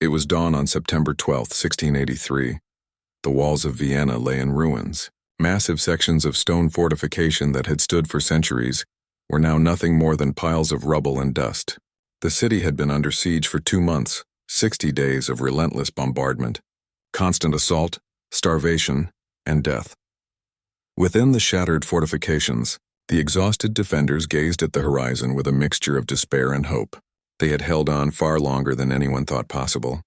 It was dawn on September 12, 1683. The walls of Vienna lay in ruins. Massive sections of stone fortification that had stood for centuries were now nothing more than piles of rubble and dust. The city had been under siege for 2 months, 60 days of relentless bombardment, constant assault, starvation, and death. Within the shattered fortifications, the exhausted defenders gazed at the horizon with a mixture of despair and hope. They had held on far longer than anyone thought possible.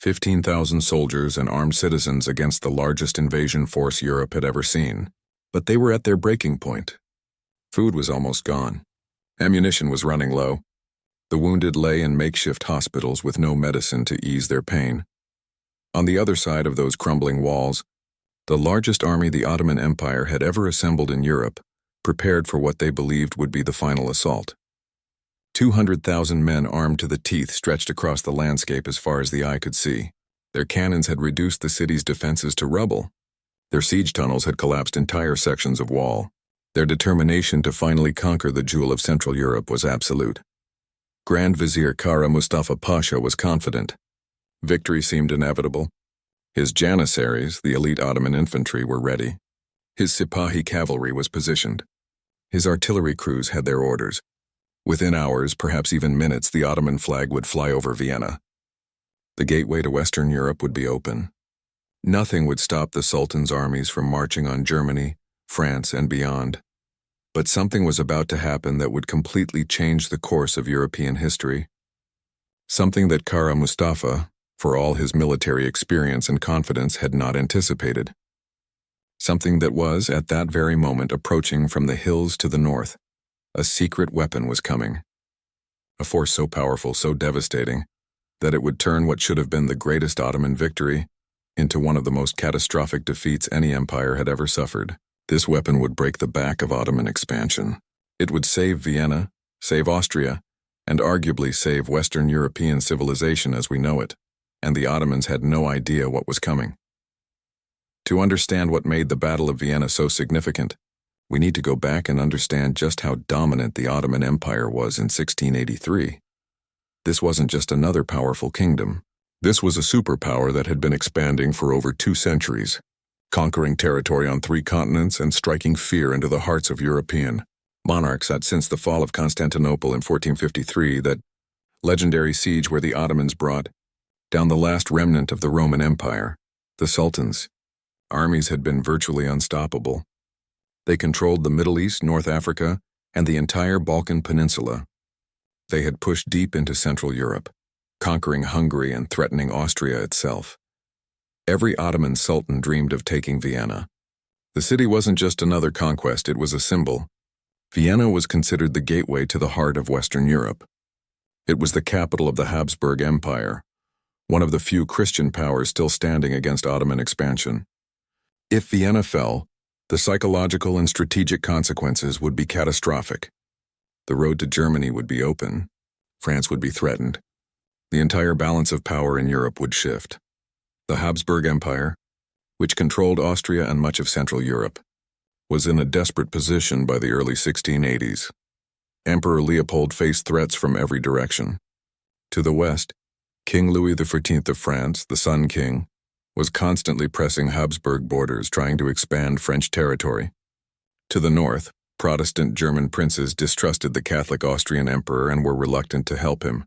15,000 soldiers and armed citizens against the largest invasion force Europe had ever seen. But they were at their breaking point. Food was almost gone. Ammunition was running low. The wounded lay in makeshift hospitals with no medicine to ease their pain. On the other side of those crumbling walls, the largest army the Ottoman Empire had ever assembled in Europe prepared for what they believed would be the final assault. 200,000 men armed to the teeth stretched across the landscape as far as the eye could see. Their cannons had reduced the city's defenses to rubble. Their siege tunnels had collapsed entire sections of wall. Their determination to finally conquer the jewel of Central Europe was absolute. Grand Vizier Kara Mustafa Pasha was confident. Victory seemed inevitable. His janissaries, the elite Ottoman infantry, were ready. His Sipahi cavalry was positioned. His artillery crews had their orders. Within hours, perhaps even minutes, the Ottoman flag would fly over Vienna. The gateway to Western Europe would be open. Nothing would stop the Sultan's armies from marching on Germany, France, and beyond. But something was about to happen that would completely change the course of European history. Something that Kara Mustafa, for all his military experience and confidence, had not anticipated. Something that was, at that very moment, approaching from the hills to the north. A secret weapon was coming. A force so powerful, so devastating, that it would turn what should have been the greatest Ottoman victory into one of the most catastrophic defeats any empire had ever suffered. This weapon would break the back of Ottoman expansion. It would save Vienna, save Austria, and arguably save Western European civilization as we know it, and the Ottomans had no idea what was coming. To understand what made the Battle of Vienna so significant, we need to go back and understand just how dominant the Ottoman Empire was in 1683. This wasn't just another powerful kingdom. This was a superpower that had been expanding for over 2 centuries, conquering territory on 3 continents and striking fear into the hearts of European monarchs since the fall of Constantinople in 1453, that legendary siege where the Ottomans brought down the last remnant of the Roman Empire, the Sultans. Armies had been virtually unstoppable. They controlled the Middle East, North Africa, and the entire Balkan Peninsula. They had pushed deep into Central Europe, conquering Hungary and threatening Austria itself. Every Ottoman sultan dreamed of taking Vienna. The city wasn't just another conquest, it was a symbol. Vienna was considered the gateway to the heart of Western Europe. It was the capital of the Habsburg Empire, one of the few Christian powers still standing against Ottoman expansion. If Vienna fell, the psychological and strategic consequences would be catastrophic. The road to Germany would be open. France would be threatened. The entire balance of power in Europe would shift. The Habsburg Empire, which controlled Austria and much of Central Europe, was in a desperate position by the early 1680s. Emperor Leopold faced threats from every direction. To the west, King Louis XIV of France, the Sun King, was constantly pressing Habsburg borders, trying to expand French territory. To the north, Protestant German princes distrusted the Catholic Austrian emperor and were reluctant to help him.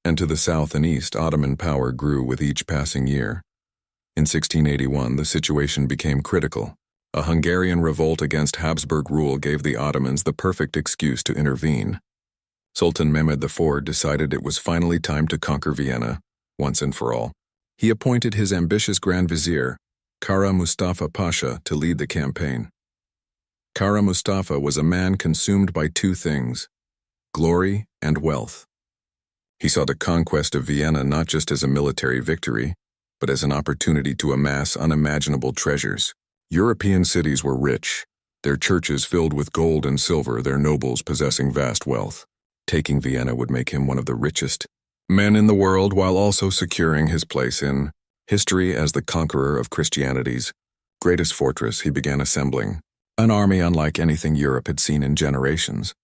And to the south and east, Ottoman power grew with each passing year. In 1681, the situation became critical. A Hungarian revolt against Habsburg rule gave the Ottomans the perfect excuse to intervene. Sultan Mehmed IV decided it was finally time to conquer Vienna, once and for all. He appointed his ambitious Grand Vizier, Kara Mustafa Pasha, to lead the campaign. Kara Mustafa was a man consumed by 2 things: glory and wealth. He saw the conquest of Vienna not just as a military victory, but as an opportunity to amass unimaginable treasures. European cities were rich, their churches filled with gold and silver, their nobles possessing vast wealth. Taking Vienna would make him one of the richest men in the world, while also securing his place in history as the conqueror of Christianity's greatest fortress. He began assembling an army unlike anything Europe had seen in generations.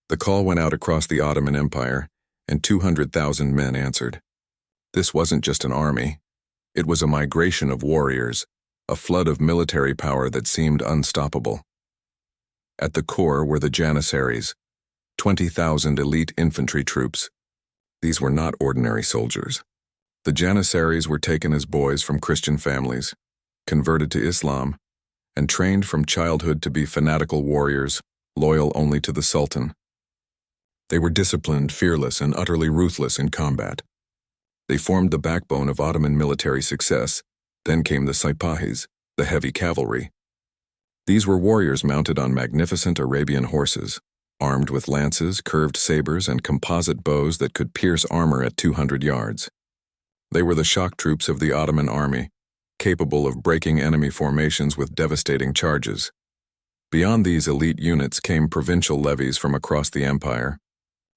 The call went out across the Ottoman Empire, and 200,000 men answered. This wasn't just an army. It was a migration of warriors, a flood of military power that seemed unstoppable. At the core were the Janissaries, 20,000 elite infantry troops. These were not ordinary soldiers. The Janissaries were taken as boys from Christian families, converted to Islam, and trained from childhood to be fanatical warriors, loyal only to the Sultan. They were disciplined, fearless, and utterly ruthless in combat. They formed the backbone of Ottoman military success. Then came the Sipahis, the heavy cavalry. These were warriors mounted on magnificent Arabian horses, armed with lances, curved sabers, and composite bows that could pierce armor at 200 yards. They were the shock troops of the Ottoman army, capable of breaking enemy formations with devastating charges. Beyond these elite units came provincial levies from across the empire.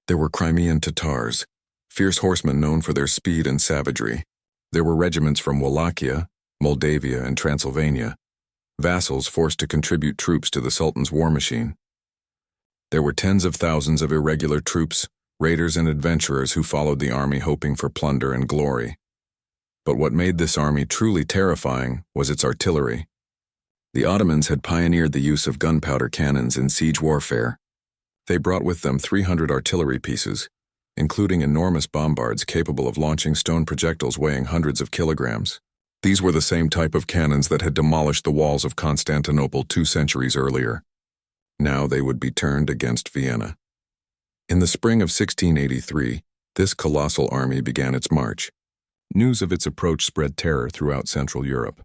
There were Crimean Tatars, fierce horsemen known for their speed and savagery. There were regiments from Wallachia, Moldavia, and Transylvania, vassals forced to contribute troops to the Sultan's war machine. There were tens of thousands of irregular troops, raiders and adventurers who followed the army hoping for plunder and glory. But what made this army truly terrifying was its artillery. The Ottomans had pioneered the use of gunpowder cannons in siege warfare. They brought with them 300 artillery pieces, including enormous bombards capable of launching stone projectiles weighing hundreds of kilograms. These were the same type of cannons that had demolished the walls of Constantinople 2 centuries earlier. Now they would be turned against Vienna. In the spring of 1683, this colossal army began its march. News of its approach spread terror throughout Central Europe.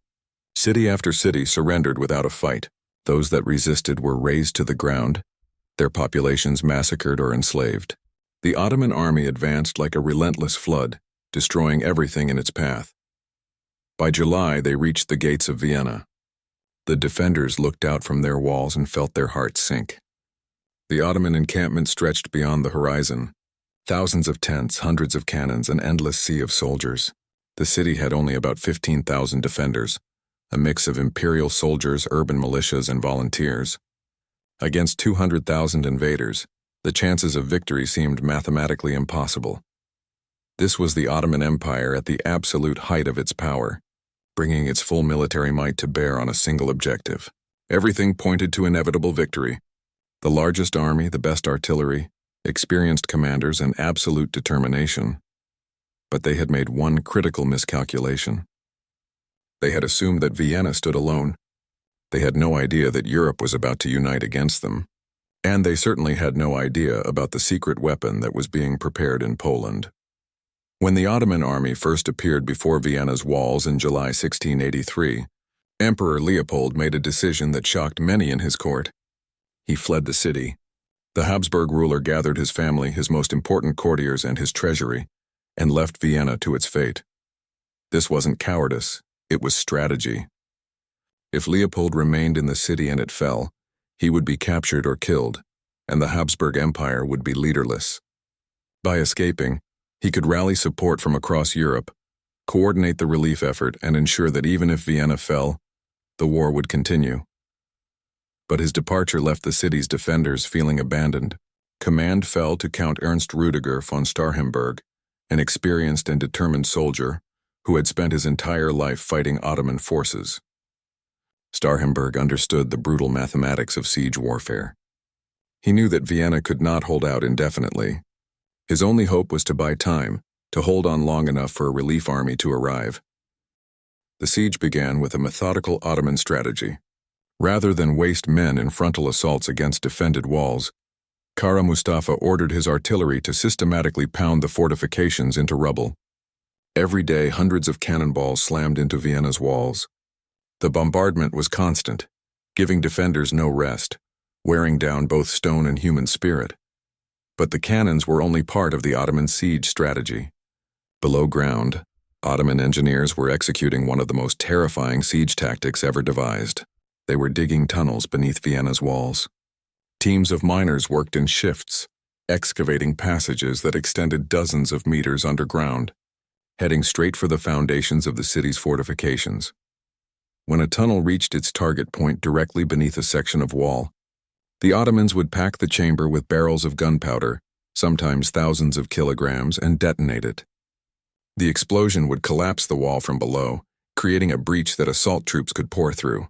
City after city surrendered without a fight. Those that resisted were razed to the ground, their populations massacred or enslaved. The Ottoman army advanced like a relentless flood, destroying everything in its path. By July, they reached the gates of Vienna. The defenders looked out from their walls and felt their hearts sink. The Ottoman encampment stretched beyond the horizon. Thousands of tents, hundreds of cannons, an endless sea of soldiers. The city had only about 15,000 defenders, a mix of imperial soldiers, urban militias, and volunteers. Against 200,000 invaders, the chances of victory seemed mathematically impossible. This was the Ottoman Empire at the absolute height of its power, bringing its full military might to bear on a single objective. Everything pointed to inevitable victory. The largest army, the best artillery, experienced commanders, and absolute determination. But they had made one critical miscalculation. They had assumed that Vienna stood alone. They had no idea that Europe was about to unite against them. And they certainly had no idea about the secret weapon that was being prepared in Poland. When the Ottoman army first appeared before Vienna's walls in July 1683, Emperor Leopold made a decision that shocked many in his court. He fled the city. The Habsburg ruler gathered his family, his most important courtiers, and his treasury, and left Vienna to its fate. This wasn't cowardice, it was strategy. If Leopold remained in the city and it fell, he would be captured or killed, and the Habsburg Empire would be leaderless. By escaping, he could rally support from across Europe, coordinate the relief effort, and ensure that even if Vienna fell, the war would continue. But his departure left the city's defenders feeling abandoned. Command fell to Count Ernst Rüdiger von Starhemberg, an experienced and determined soldier who had spent his entire life fighting Ottoman forces. Starhemberg understood the brutal mathematics of siege warfare. He knew that Vienna could not hold out indefinitely. His only hope was to buy time, to hold on long enough for a relief army to arrive. The siege began with a methodical Ottoman strategy. Rather than waste men in frontal assaults against defended walls, Kara Mustafa ordered his artillery to systematically pound the fortifications into rubble. Every day, hundreds of cannonballs slammed into Vienna's walls. The bombardment was constant, giving defenders no rest, wearing down both stone and human spirit. But the cannons were only part of the Ottoman siege strategy. Below ground, Ottoman engineers were executing one of the most terrifying siege tactics ever devised. They were digging tunnels beneath Vienna's walls. Teams of miners worked in shifts, excavating passages that extended dozens of meters underground, heading straight for the foundations of the city's fortifications. When a tunnel reached its target point directly beneath a section of wall, the Ottomans would pack the chamber with barrels of gunpowder, sometimes thousands of kilograms, and detonate it. The explosion would collapse the wall from below, creating a breach that assault troops could pour through.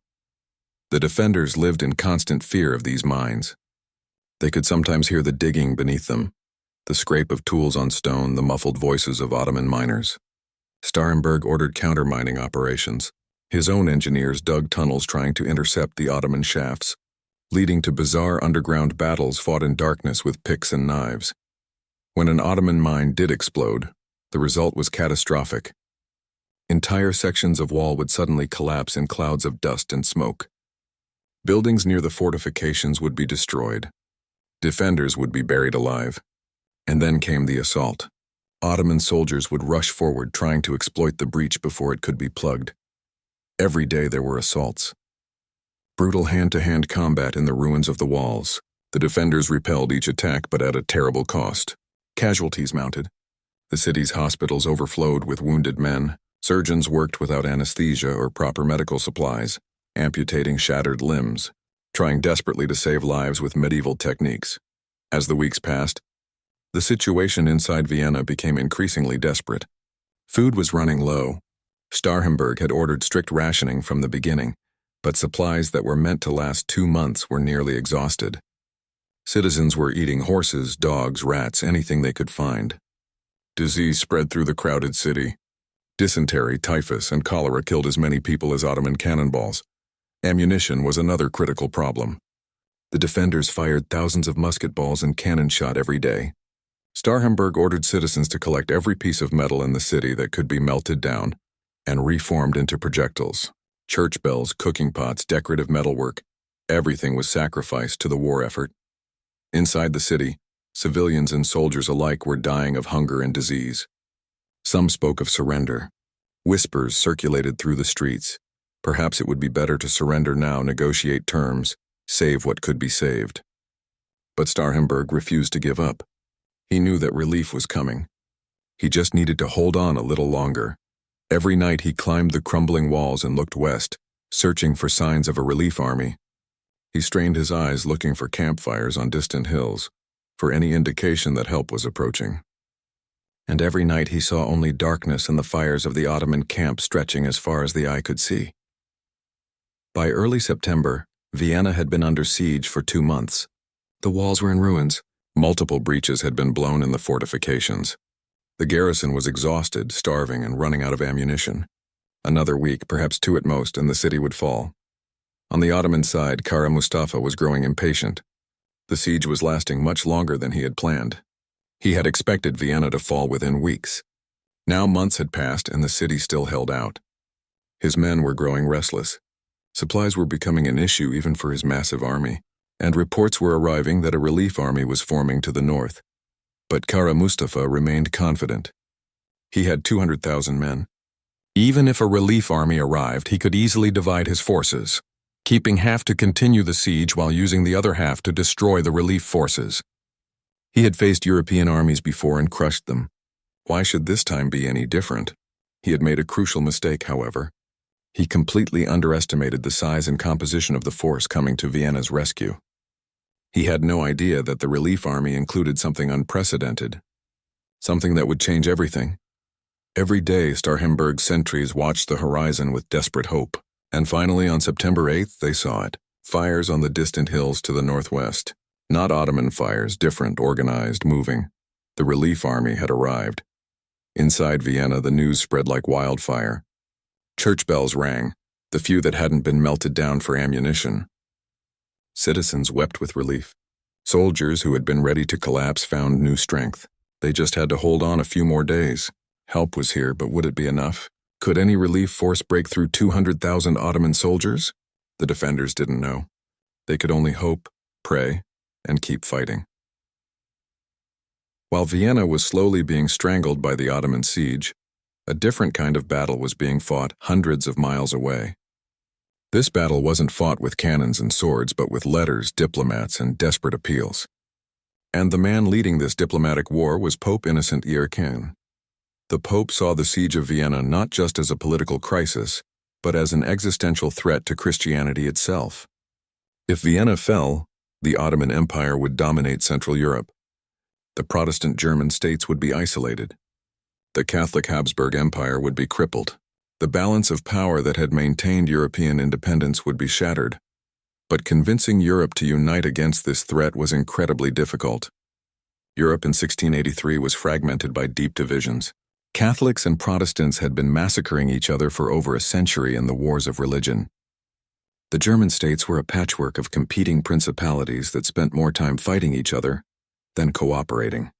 The defenders lived in constant fear of these mines. They could sometimes hear the digging beneath them, the scrape of tools on stone, the muffled voices of Ottoman miners. Starhemberg ordered countermining operations. His own engineers dug tunnels trying to intercept the Ottoman shafts, leading to bizarre underground battles fought in darkness with picks and knives. When an Ottoman mine did explode, the result was catastrophic. Entire sections of wall would suddenly collapse in clouds of dust and smoke. Buildings near the fortifications would be destroyed. Defenders would be buried alive. And then came the assault. Ottoman soldiers would rush forward trying to exploit the breach before it could be plugged. Every day there were assaults. Brutal hand-to-hand combat in the ruins of the walls. The defenders repelled each attack but at a terrible cost. Casualties mounted. The city's hospitals overflowed with wounded men. Surgeons worked without anesthesia or proper medical supplies, amputating shattered limbs, trying desperately to save lives with medieval techniques. As the weeks passed, the situation inside Vienna became increasingly desperate. Food was running low. Starhemberg had ordered strict rationing from the beginning, but supplies that were meant to last 2 months were nearly exhausted. Citizens were eating horses, dogs, rats, anything they could find. Disease spread through the crowded city. Dysentery, typhus, and cholera killed as many people as Ottoman cannonballs. Ammunition was another critical problem. The defenders fired thousands of musket balls and cannon shot every day. Starhemberg ordered citizens to collect every piece of metal in the city that could be melted down and reformed into projectiles. Church bells, cooking pots, decorative metalwork, everything was sacrificed to the war effort. Inside the city, civilians and soldiers alike were dying of hunger and disease. Some spoke of surrender. Whispers circulated through the streets. Perhaps it would be better to surrender now, negotiate terms, save what could be saved. But Starhemberg refused to give up. He knew that relief was coming. He just needed to hold on a little longer. Every night he climbed the crumbling walls and looked west, searching for signs of a relief army. He strained his eyes looking for campfires on distant hills, for any indication that help was approaching. And every night he saw only darkness and the fires of the Ottoman camp stretching as far as the eye could see. By early September, Vienna had been under siege for 2 months. The walls were in ruins. Multiple breaches had been blown in the fortifications. The garrison was exhausted, starving, and running out of ammunition. Another week, perhaps 2 at most, and the city would fall. On the Ottoman side, Kara Mustafa was growing impatient. The siege was lasting much longer than he had planned. He had expected Vienna to fall within weeks. Now months had passed and the city still held out. His men were growing restless. Supplies were becoming an issue even for his massive army, and reports were arriving that a relief army was forming to the north. But Kara Mustafa remained confident. He had 200,000 men. Even if a relief army arrived, he could easily divide his forces, keeping half to continue the siege while using the other half to destroy the relief forces. He had faced European armies before and crushed them. Why should this time be any different? He had made a crucial mistake, however. He completely underestimated the size and composition of the force coming to Vienna's rescue. He had no idea that the relief army included something unprecedented, something that would change everything. Every day, Starhemberg's sentries watched the horizon with desperate hope, and finally on September 8th they saw it, fires on the distant hills to the northwest. Not Ottoman fires, different, organized, moving. The relief army had arrived. Inside Vienna, the news spread like wildfire. Church bells rang, the few that hadn't been melted down for ammunition. Citizens wept with relief. Soldiers who had been ready to collapse found new strength. They just had to hold on a few more days. Help was here, but would it be enough? Could any relief force break through 200,000 Ottoman soldiers? The defenders didn't know. They could only hope, pray, and keep fighting. While Vienna was slowly being strangled by the Ottoman siege, a different kind of battle was being fought hundreds of miles away. This battle wasn't fought with cannons and swords, but with letters, diplomats, and desperate appeals. And the man leading this diplomatic war was Pope Innocent XIII. The Pope saw the siege of Vienna not just as a political crisis, but as an existential threat to Christianity itself. If Vienna fell, the Ottoman Empire would dominate Central Europe. The Protestant German states would be isolated. The Catholic Habsburg Empire would be crippled. The balance of power that had maintained European independence would be shattered. But convincing Europe to unite against this threat was incredibly difficult. Europe in 1683 was fragmented by deep divisions. Catholics and Protestants had been massacring each other for over a century in the wars of religion. The German states were a patchwork of competing principalities that spent more time fighting each other than cooperating.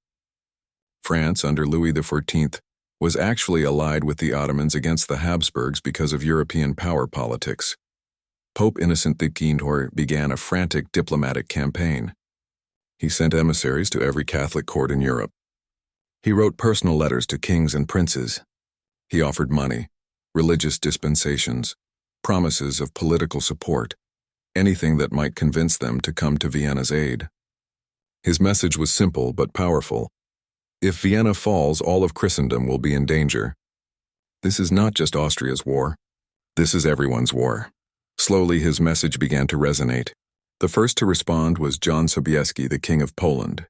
France, under Louis XIV, was actually allied with the Ottomans against the Habsburgs because of European power politics. Pope Innocent XIII began a frantic diplomatic campaign. He sent emissaries to every Catholic court in Europe. He wrote personal letters to kings and princes. He offered money, religious dispensations, promises of political support, anything that might convince them to come to Vienna's aid. His message was simple but powerful. If Vienna falls, all of Christendom will be in danger. This is not just Austria's war. This is everyone's war. Slowly, his message began to resonate. The first to respond was John Sobieski, the King of Poland.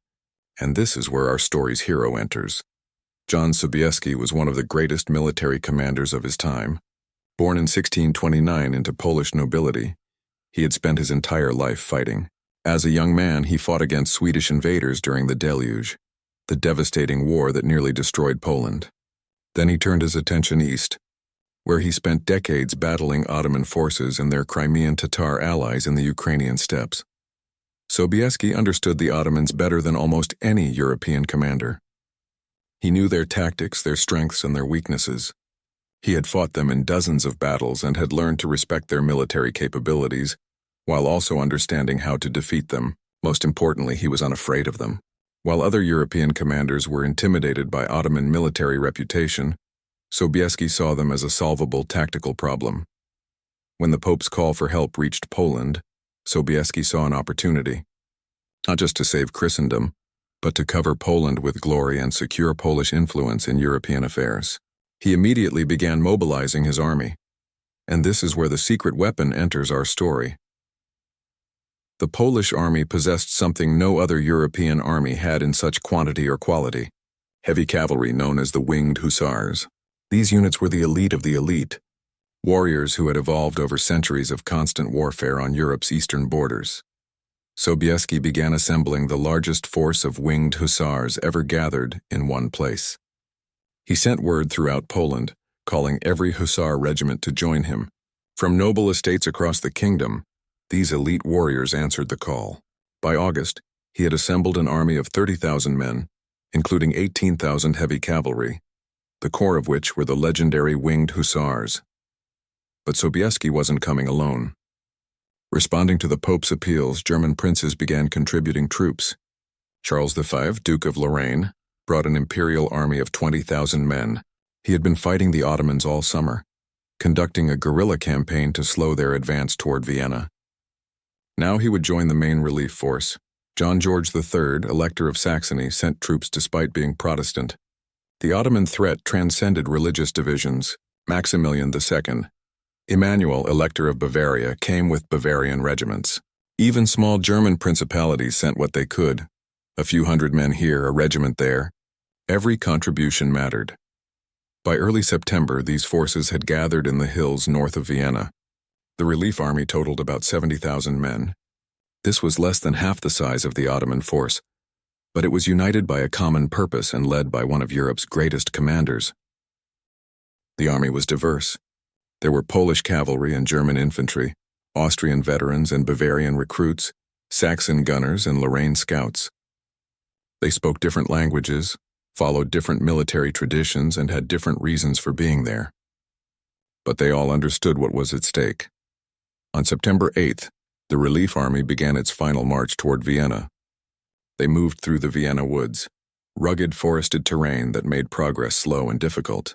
And this is where our story's hero enters. John Sobieski was one of the greatest military commanders of his time. Born in 1629 into Polish nobility, he had spent his entire life fighting. As a young man, he fought against Swedish invaders during the Deluge, the devastating war that nearly destroyed Poland. Then he turned his attention east, where he spent decades battling Ottoman forces and their Crimean Tatar allies in the Ukrainian steppes. Sobieski understood the Ottomans better than almost any European commander. He knew their tactics, their strengths, and their weaknesses. He had fought them in dozens of battles and had learned to respect their military capabilities, while also understanding how to defeat them. Most importantly, he was unafraid of them. While other European commanders were intimidated by Ottoman military reputation, Sobieski saw them as a solvable tactical problem. When the Pope's call for help reached Poland, Sobieski saw an opportunity, not just to save Christendom, but to cover Poland with glory and secure Polish influence in European affairs. He immediately began mobilizing his army. And this is where the secret weapon enters our story. The Polish army possessed something no other European army had in such quantity or quality: heavy cavalry known as the Winged Hussars. These units were the elite of the elite, warriors who had evolved over centuries of constant warfare on Europe's eastern borders. Sobieski began assembling the largest force of Winged Hussars ever gathered in one place. He sent word throughout Poland, calling every Hussar regiment to join him. From noble estates across the kingdom, these elite warriors answered the call. By August, he had assembled an army of 30,000 men, including 18,000 heavy cavalry, the core of which were the legendary Winged Hussars. But Sobieski wasn't coming alone. Responding to the Pope's appeals, German princes began contributing troops. Charles V, Duke of Lorraine, brought an imperial army of 20,000 men. He had been fighting the Ottomans all summer, conducting a guerrilla campaign to slow their advance toward Vienna. Now he would join the main relief force. John George III, Elector of Saxony, sent troops despite being Protestant. The Ottoman threat transcended religious divisions. Maximilian II, Emmanuel, Elector of Bavaria, came with Bavarian regiments. Even small German principalities sent what they could. A few hundred men here, a regiment there. Every contribution mattered. By early September, these forces had gathered in the hills north of Vienna. The relief army totaled about 70,000 men. This was less than half the size of the Ottoman force, but it was united by a common purpose and led by one of Europe's greatest commanders. The army was diverse. There were Polish cavalry and German infantry, Austrian veterans and Bavarian recruits, Saxon gunners and Lorraine scouts. They spoke different languages, followed different military traditions, and had different reasons for being there. But they all understood what was at stake. On September 8th, the relief army began its final march toward Vienna. They moved through the Vienna woods, rugged forested terrain that made progress slow and difficult.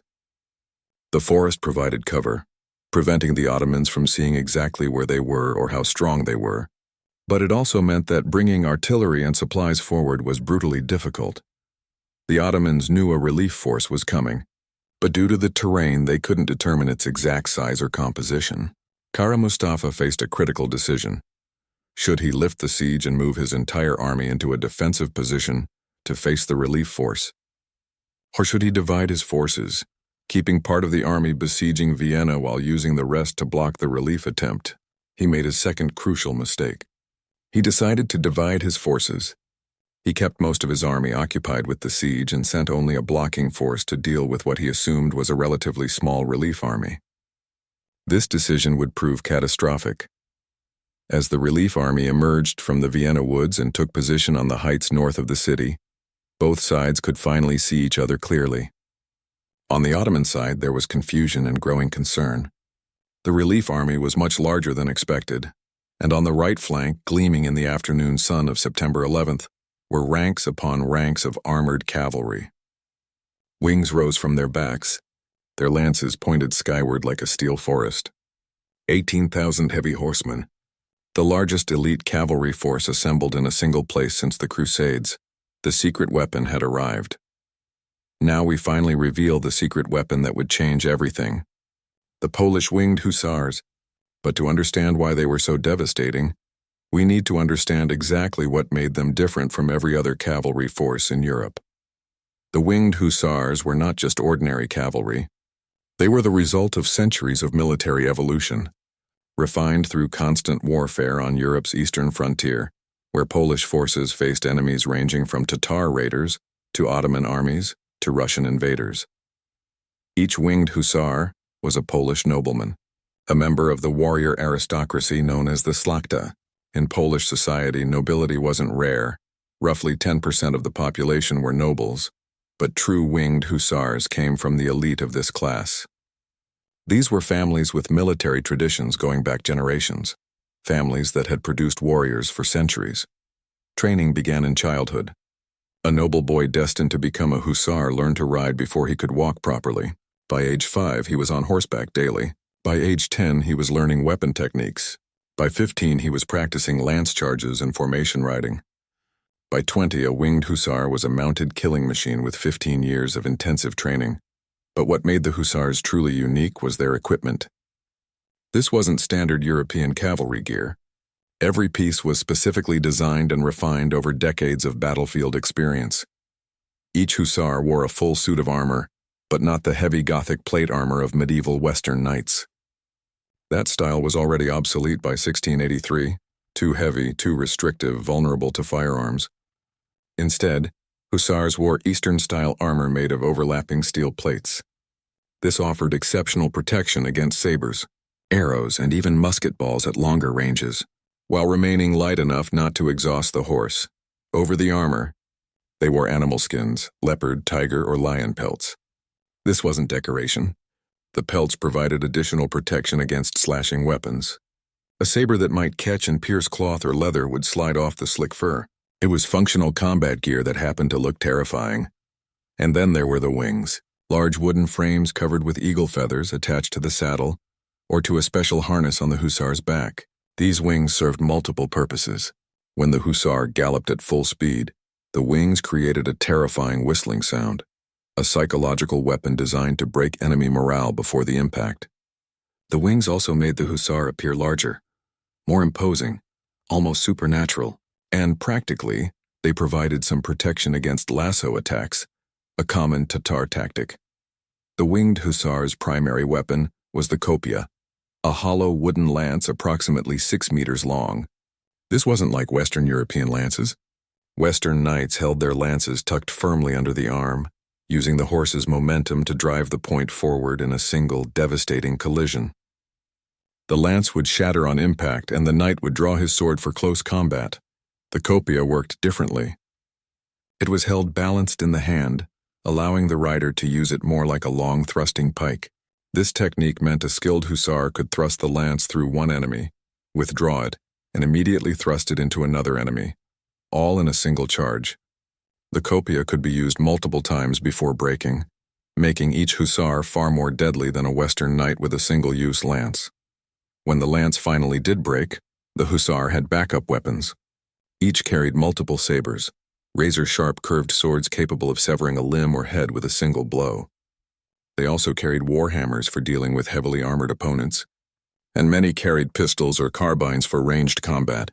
The forest provided cover, preventing the Ottomans from seeing exactly where they were or how strong they were. But it also meant that bringing artillery and supplies forward was brutally difficult. The Ottomans knew a relief force was coming, but due to the terrain, they couldn't determine its exact size or composition. Kara Mustafa faced a critical decision. Should he lift the siege and move his entire army into a defensive position to face the relief force? Or should he divide his forces, keeping part of the army besieging Vienna while using the rest to block the relief attempt? He made his second crucial mistake. He decided to divide his forces. He kept most of his army occupied with the siege and sent only a blocking force to deal with what he assumed was a relatively small relief army. This decision would prove catastrophic. As the relief army emerged from the Vienna woods and took position on the heights north of the city, both sides could finally see each other clearly. On the Ottoman side, there was confusion and growing concern. The relief army was much larger than expected, and on the right flank, gleaming in the afternoon sun of September 11th, were ranks upon ranks of armored cavalry. Wings rose from their backs, their lances pointed skyward like a steel forest. 18,000 heavy horsemen, the largest elite cavalry force assembled in a single place since the Crusades. The secret weapon had arrived. Now we finally reveal the secret weapon that would change everything. The Polish Winged Hussars. But to understand why they were so devastating, we need to understand exactly what made them different from every other cavalry force in Europe. The Winged Hussars were not just ordinary cavalry. They were the result of centuries of military evolution, refined through constant warfare on Europe's eastern frontier, where Polish forces faced enemies ranging from Tatar raiders to Ottoman armies to Russian invaders. Each Winged Hussar was a Polish nobleman, a member of the warrior aristocracy known as the Szlachta. In Polish society, nobility wasn't rare. Roughly 10% of the population were nobles, but true Winged Hussars came from the elite of this class. These were families with military traditions going back generations, families that had produced warriors for centuries. Training began in childhood. A noble boy destined to become a hussar learned to ride before he could walk properly. By age 5, he was on horseback daily. By age 10, he was learning weapon techniques. By 15, he was practicing lance charges and formation riding. By 20, a Winged Hussar was a mounted killing machine with 15 years of intensive training. But what made the Hussars truly unique was their equipment. This wasn't standard European cavalry gear. Every piece was specifically designed and refined over decades of battlefield experience. Each hussar wore a full suit of armor, but not the heavy Gothic plate armor of medieval Western knights. That style was already obsolete by 1683, too heavy, too restrictive, vulnerable to firearms. Instead, hussars wore Eastern-style armor made of overlapping steel plates. This offered exceptional protection against sabers, arrows, and even musket balls at longer ranges, while remaining light enough not to exhaust the horse. Over the armor, they wore animal skins, leopard, tiger, or lion pelts. This wasn't decoration. The pelts provided additional protection against slashing weapons. A saber that might catch and pierce cloth or leather would slide off the slick fur. It was functional combat gear that happened to look terrifying. And then there were the wings, large wooden frames covered with eagle feathers attached to the saddle or to a special harness on the hussar's back. These wings served multiple purposes. When the hussar galloped at full speed, the wings created a terrifying whistling sound, a psychological weapon designed to break enemy morale before the impact. The wings also made the hussar appear larger, more imposing, almost supernatural, and practically, they provided some protection against lasso attacks, a common Tatar tactic. The Winged Hussar's primary weapon was the kopia, a hollow wooden lance approximately 6 meters long. This wasn't like Western European lances. Western knights held their lances tucked firmly under the arm, using the horse's momentum to drive the point forward in a single, devastating collision. The lance would shatter on impact, and the knight would draw his sword for close combat. The kopia worked differently. It was held balanced in the hand, allowing the rider to use it more like a long thrusting pike. This technique meant a skilled hussar could thrust the lance through one enemy, withdraw it, and immediately thrust it into another enemy, all in a single charge. The kopia could be used multiple times before breaking, making each hussar far more deadly than a Western knight with a single-use lance. When the lance finally did break, the hussar had backup weapons. Each carried multiple sabers, razor-sharp curved swords capable of severing a limb or head with a single blow. They also carried war hammers for dealing with heavily armored opponents, and many carried pistols or carbines for ranged combat,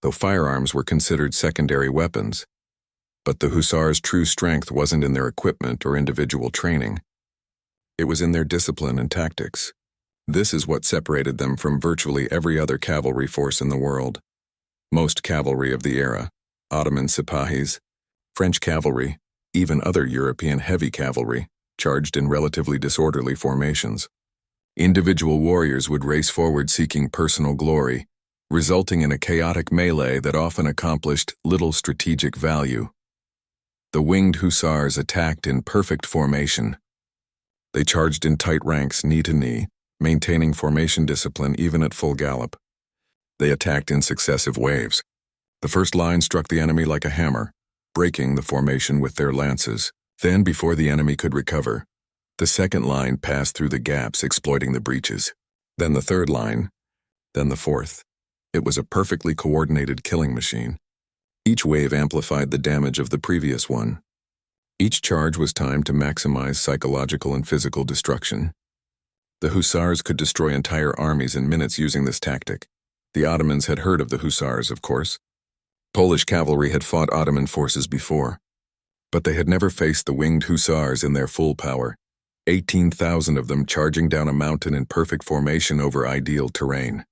though firearms were considered secondary weapons. But the Hussars' true strength wasn't in their equipment or individual training. It was in their discipline and tactics. This is what separated them from virtually every other cavalry force in the world. Most cavalry of the era, Ottoman Sipahis, French cavalry, even other European heavy cavalry, charged in relatively disorderly formations. Individual warriors would race forward seeking personal glory, resulting in a chaotic melee that often accomplished little strategic value. The Winged Hussars attacked in perfect formation. They charged in tight ranks, knee to knee, maintaining formation discipline even at full gallop. They attacked in successive waves. The first line struck the enemy like a hammer, breaking the formation with their lances. Then, before the enemy could recover, the second line passed through the gaps, exploiting the breaches. Then the third line, then the fourth. It was a perfectly coordinated killing machine. Each wave amplified the damage of the previous one. Each charge was timed to maximize psychological and physical destruction. The Hussars could destroy entire armies in minutes using this tactic. The Ottomans had heard of the Hussars, of course. Polish cavalry had fought Ottoman forces before, but they had never faced the Winged Hussars in their full power, 18,000 of them charging down a mountain in perfect formation over ideal terrain.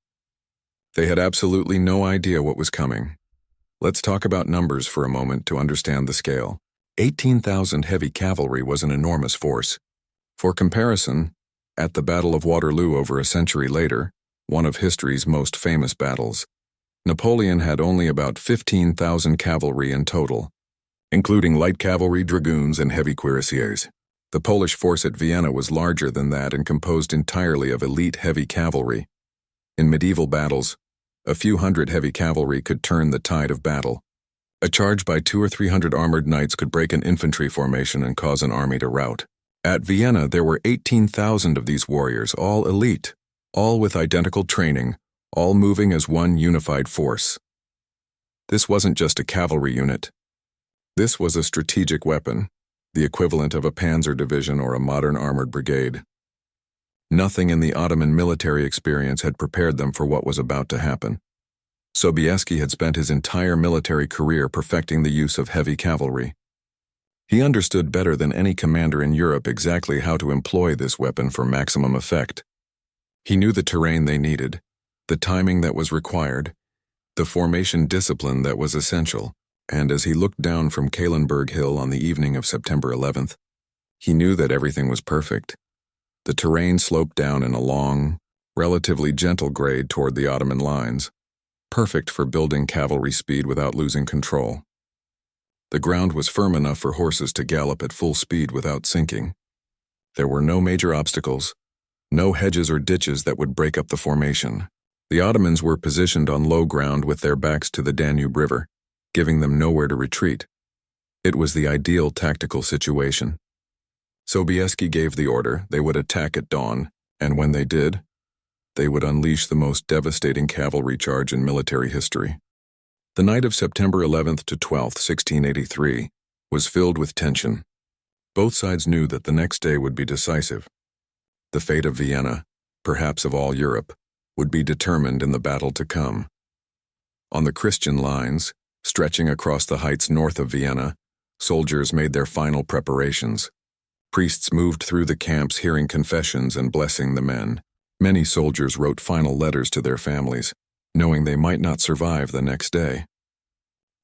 They had absolutely no idea what was coming. Let's talk about numbers for a moment to understand the scale. 18,000 heavy cavalry was an enormous force. For comparison, at the Battle of Waterloo over a century later, one of history's most famous battles, Napoleon had only about 15,000 cavalry in total, including light cavalry, dragoons, and heavy cuirassiers. The Polish force at Vienna was larger than that and composed entirely of elite heavy cavalry. In medieval battles, a few hundred heavy cavalry could turn the tide of battle. A charge by 200 or 300 armored knights could break an infantry formation and cause an army to rout. At Vienna, there were 18,000 of these warriors, all elite, all with identical training, all moving as one unified force. This wasn't just a cavalry unit. This was a strategic weapon, the equivalent of a panzer division or a modern armored brigade. Nothing in the Ottoman military experience had prepared them for what was about to happen. Sobieski had spent his entire military career perfecting the use of heavy cavalry. He understood better than any commander in Europe exactly how to employ this weapon for maximum effect. He knew the terrain they needed, the timing that was required, the formation discipline that was essential, and as he looked down from Kahlenberg Hill on the evening of September 11th, he knew that everything was perfect. The terrain sloped down in a long, relatively gentle grade toward the Ottoman lines, perfect for building cavalry speed without losing control. The ground was firm enough for horses to gallop at full speed without sinking. There were no major obstacles, no hedges or ditches that would break up the formation. The Ottomans were positioned on low ground with their backs to the Danube River, giving them nowhere to retreat. It was the ideal tactical situation. Sobieski gave the order they would attack at dawn, and when they did, they would unleash the most devastating cavalry charge in military history. The night of September 11th to 12th, 1683, was filled with tension. Both sides knew that the next day would be decisive. The fate of Vienna, perhaps of all Europe, would be determined in the battle to come. On the Christian lines, stretching across the heights north of Vienna, soldiers made their final preparations. Priests moved through the camps hearing confessions and blessing the men. Many soldiers wrote final letters to their families, knowing they might not survive the next day.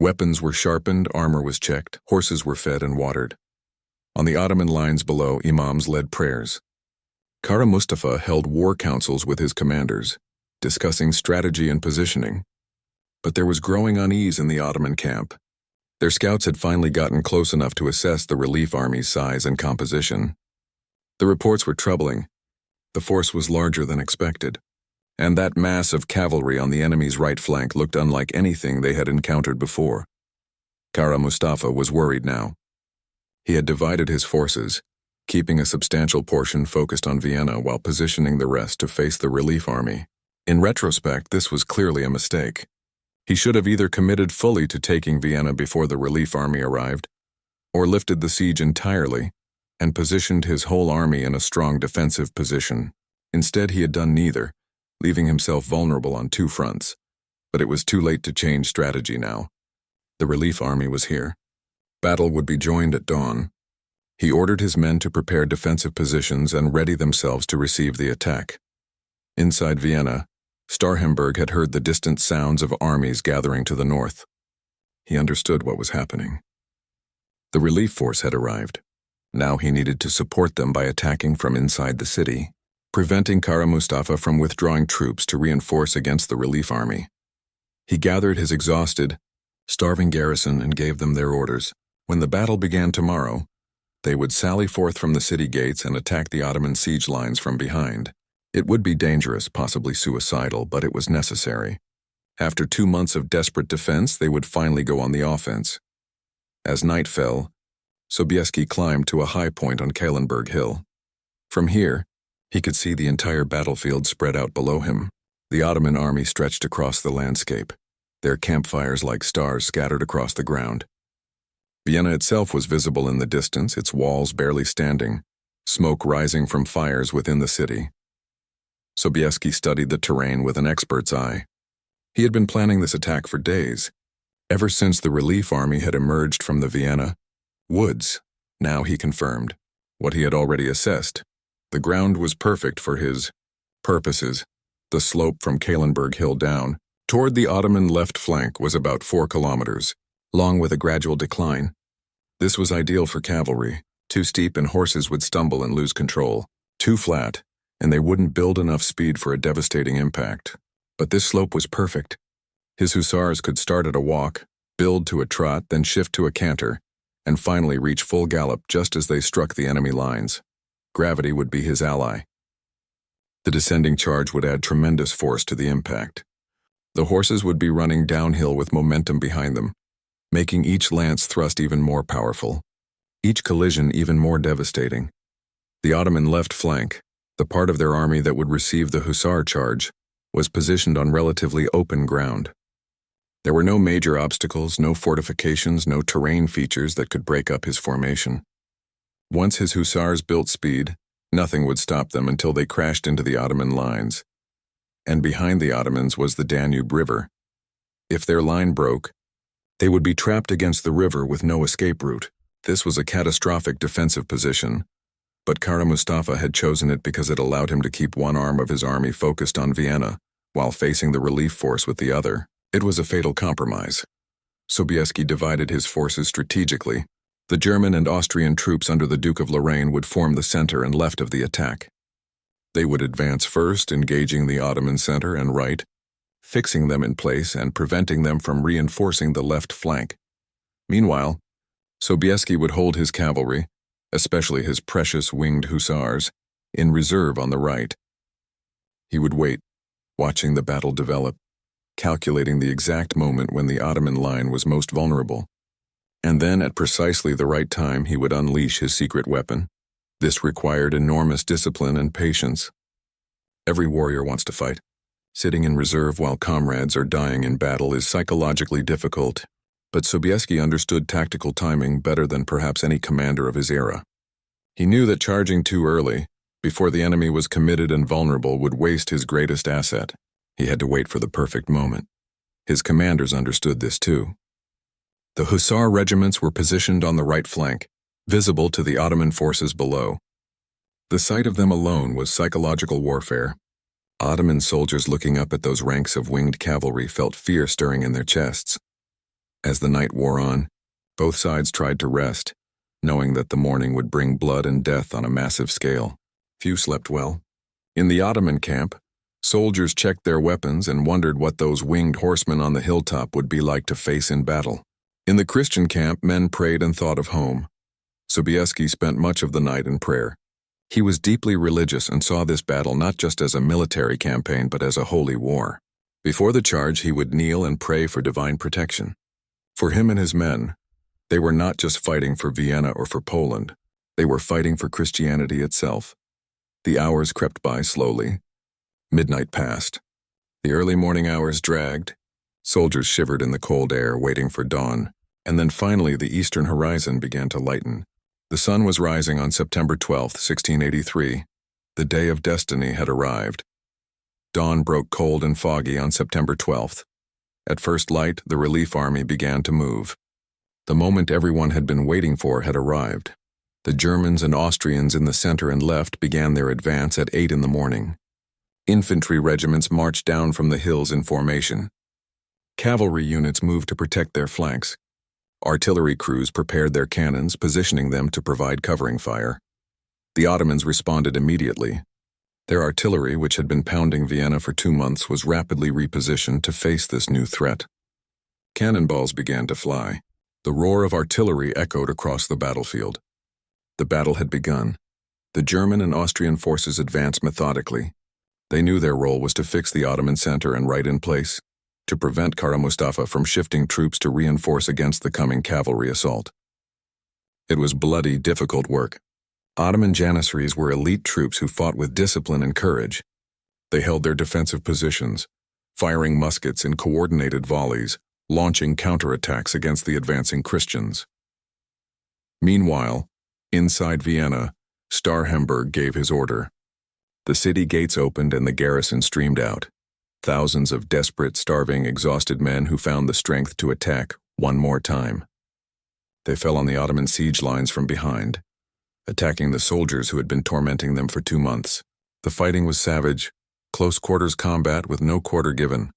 Weapons were sharpened, armor was checked, horses were fed and watered. On the Ottoman lines below, imams led prayers. Kara Mustafa held war councils with his commanders, discussing strategy and positioning. But there was growing unease in the Ottoman camp. Their scouts had finally gotten close enough to assess the relief army's size and composition. The reports were troubling. The force was larger than expected, and that mass of cavalry on the enemy's right flank looked unlike anything they had encountered before. Kara Mustafa was worried now. He had divided his forces, keeping a substantial portion focused on Vienna while positioning the rest to face the relief army. In retrospect, this was clearly a mistake. He should have either committed fully to taking Vienna before the relief army arrived, or lifted the siege entirely and positioned his whole army in a strong defensive position. Instead, he had done neither, leaving himself vulnerable on two fronts. But it was too late to change strategy now. The relief army was here. Battle would be joined at dawn. He ordered his men to prepare defensive positions and ready themselves to receive the attack. Inside Vienna, Starhemberg had heard the distant sounds of armies gathering to the north. He understood what was happening. The relief force had arrived. Now he needed to support them by attacking from inside the city, preventing Kara Mustafa from withdrawing troops to reinforce against the relief army. He gathered his exhausted, starving garrison and gave them their orders. When the battle began tomorrow, they would sally forth from the city gates and attack the Ottoman siege lines from behind. It would be dangerous, possibly suicidal, but it was necessary. After 2 months of desperate defense, they would finally go on the offense. As night fell, Sobieski climbed to a high point on Kahlenberg Hill. From here, he could see the entire battlefield spread out below him. The Ottoman army stretched across the landscape, their campfires like stars scattered across the ground. Vienna itself was visible in the distance, its walls barely standing, smoke rising from fires within the city. Sobieski studied the terrain with an expert's eye. He had been planning this attack for days, ever since the relief army had emerged from the Vienna woods. Now he confirmed what he had already assessed. The ground was perfect for his purposes. The slope from Kahlenberg Hill down toward the Ottoman left flank was about 4 kilometers, long with a gradual decline. This was ideal for cavalry. Too steep and horses would stumble and lose control. Too flat, and they wouldn't build enough speed for a devastating impact. But this slope was perfect. His hussars could start at a walk, build to a trot, then shift to a canter, and finally reach full gallop just as they struck the enemy lines. Gravity would be his ally. The descending charge would add tremendous force to the impact. The horses would be running downhill with momentum behind them, making each lance thrust even more powerful, each collision even more devastating. The Ottoman left flank, the part of their army that would receive the hussar charge, was positioned on relatively open ground. There were no major obstacles, no fortifications, no terrain features that could break up his formation. Once his hussars built speed, nothing would stop them until they crashed into the Ottoman lines. And behind the Ottomans was the Danube River. If their line broke, they would be trapped against the river with no escape route. This was a catastrophic defensive position, but Kara Mustafa had chosen it because it allowed him to keep one arm of his army focused on Vienna, while facing the relief force with the other. It was a fatal compromise. Sobieski divided his forces strategically. The German and Austrian troops under the Duke of Lorraine would form the center and left of the attack. They would advance first, engaging the Ottoman center and right, fixing them in place and preventing them from reinforcing the left flank. Meanwhile, Sobieski would hold his cavalry, especially his precious winged hussars, in reserve on the right. He would wait, watching the battle develop, calculating the exact moment when the Ottoman line was most vulnerable. And then, at precisely the right time, he would unleash his secret weapon. This required enormous discipline and patience. Every warrior wants to fight. Sitting in reserve while comrades are dying in battle is psychologically difficult, but Sobieski understood tactical timing better than perhaps any commander of his era. He knew that charging too early, before the enemy was committed and vulnerable, would waste his greatest asset. He had to wait for the perfect moment. His commanders understood this too. The hussar regiments were positioned on the right flank, visible to the Ottoman forces below. The sight of them alone was psychological warfare. Ottoman soldiers looking up at those ranks of winged cavalry felt fear stirring in their chests. As the night wore on, both sides tried to rest, knowing that the morning would bring blood and death on a massive scale. Few slept well. In the Ottoman camp, soldiers checked their weapons and wondered what those winged horsemen on the hilltop would be like to face in battle. In the Christian camp, men prayed and thought of home. Sobieski spent much of the night in prayer. He was deeply religious and saw this battle not just as a military campaign but as a holy war. Before the charge, he would kneel and pray for divine protection. For him and his men, they were not just fighting for Vienna or for Poland. They were fighting for Christianity itself. The hours crept by slowly. Midnight passed. The early morning hours dragged. Soldiers shivered in the cold air, waiting for dawn. And then finally the eastern horizon began to lighten. The sun was rising on September 12, 1683. The day of destiny had arrived. Dawn broke cold and foggy on September 12th. At first light, the relief army began to move. The moment everyone had been waiting for had arrived. The Germans and Austrians in the center and left began their advance at 8 in the morning. Infantry regiments marched down from the hills in formation. Cavalry units moved to protect their flanks. Artillery crews prepared their cannons, positioning them to provide covering fire. The Ottomans responded immediately. Their artillery, which had been pounding Vienna for 2 months, was rapidly repositioned to face this new threat. Cannonballs began to fly. The roar of artillery echoed across the battlefield. The battle had begun. The German and Austrian forces advanced methodically. They knew their role was to fix the Ottoman center and right in place, to prevent Kara Mustafa from shifting troops to reinforce against the coming cavalry assault. It was bloody, difficult work. Ottoman Janissaries were elite troops who fought with discipline and courage. They held their defensive positions, firing muskets in coordinated volleys, launching counterattacks against the advancing Christians. Meanwhile, inside Vienna, Starhemberg gave his order. The city gates opened and the garrison streamed out. Thousands of desperate, starving, exhausted men who found the strength to attack one more time. They fell on the Ottoman siege lines from behind, attacking the soldiers who had been tormenting them for 2 months. The fighting was savage, close-quarters combat with no quarter given.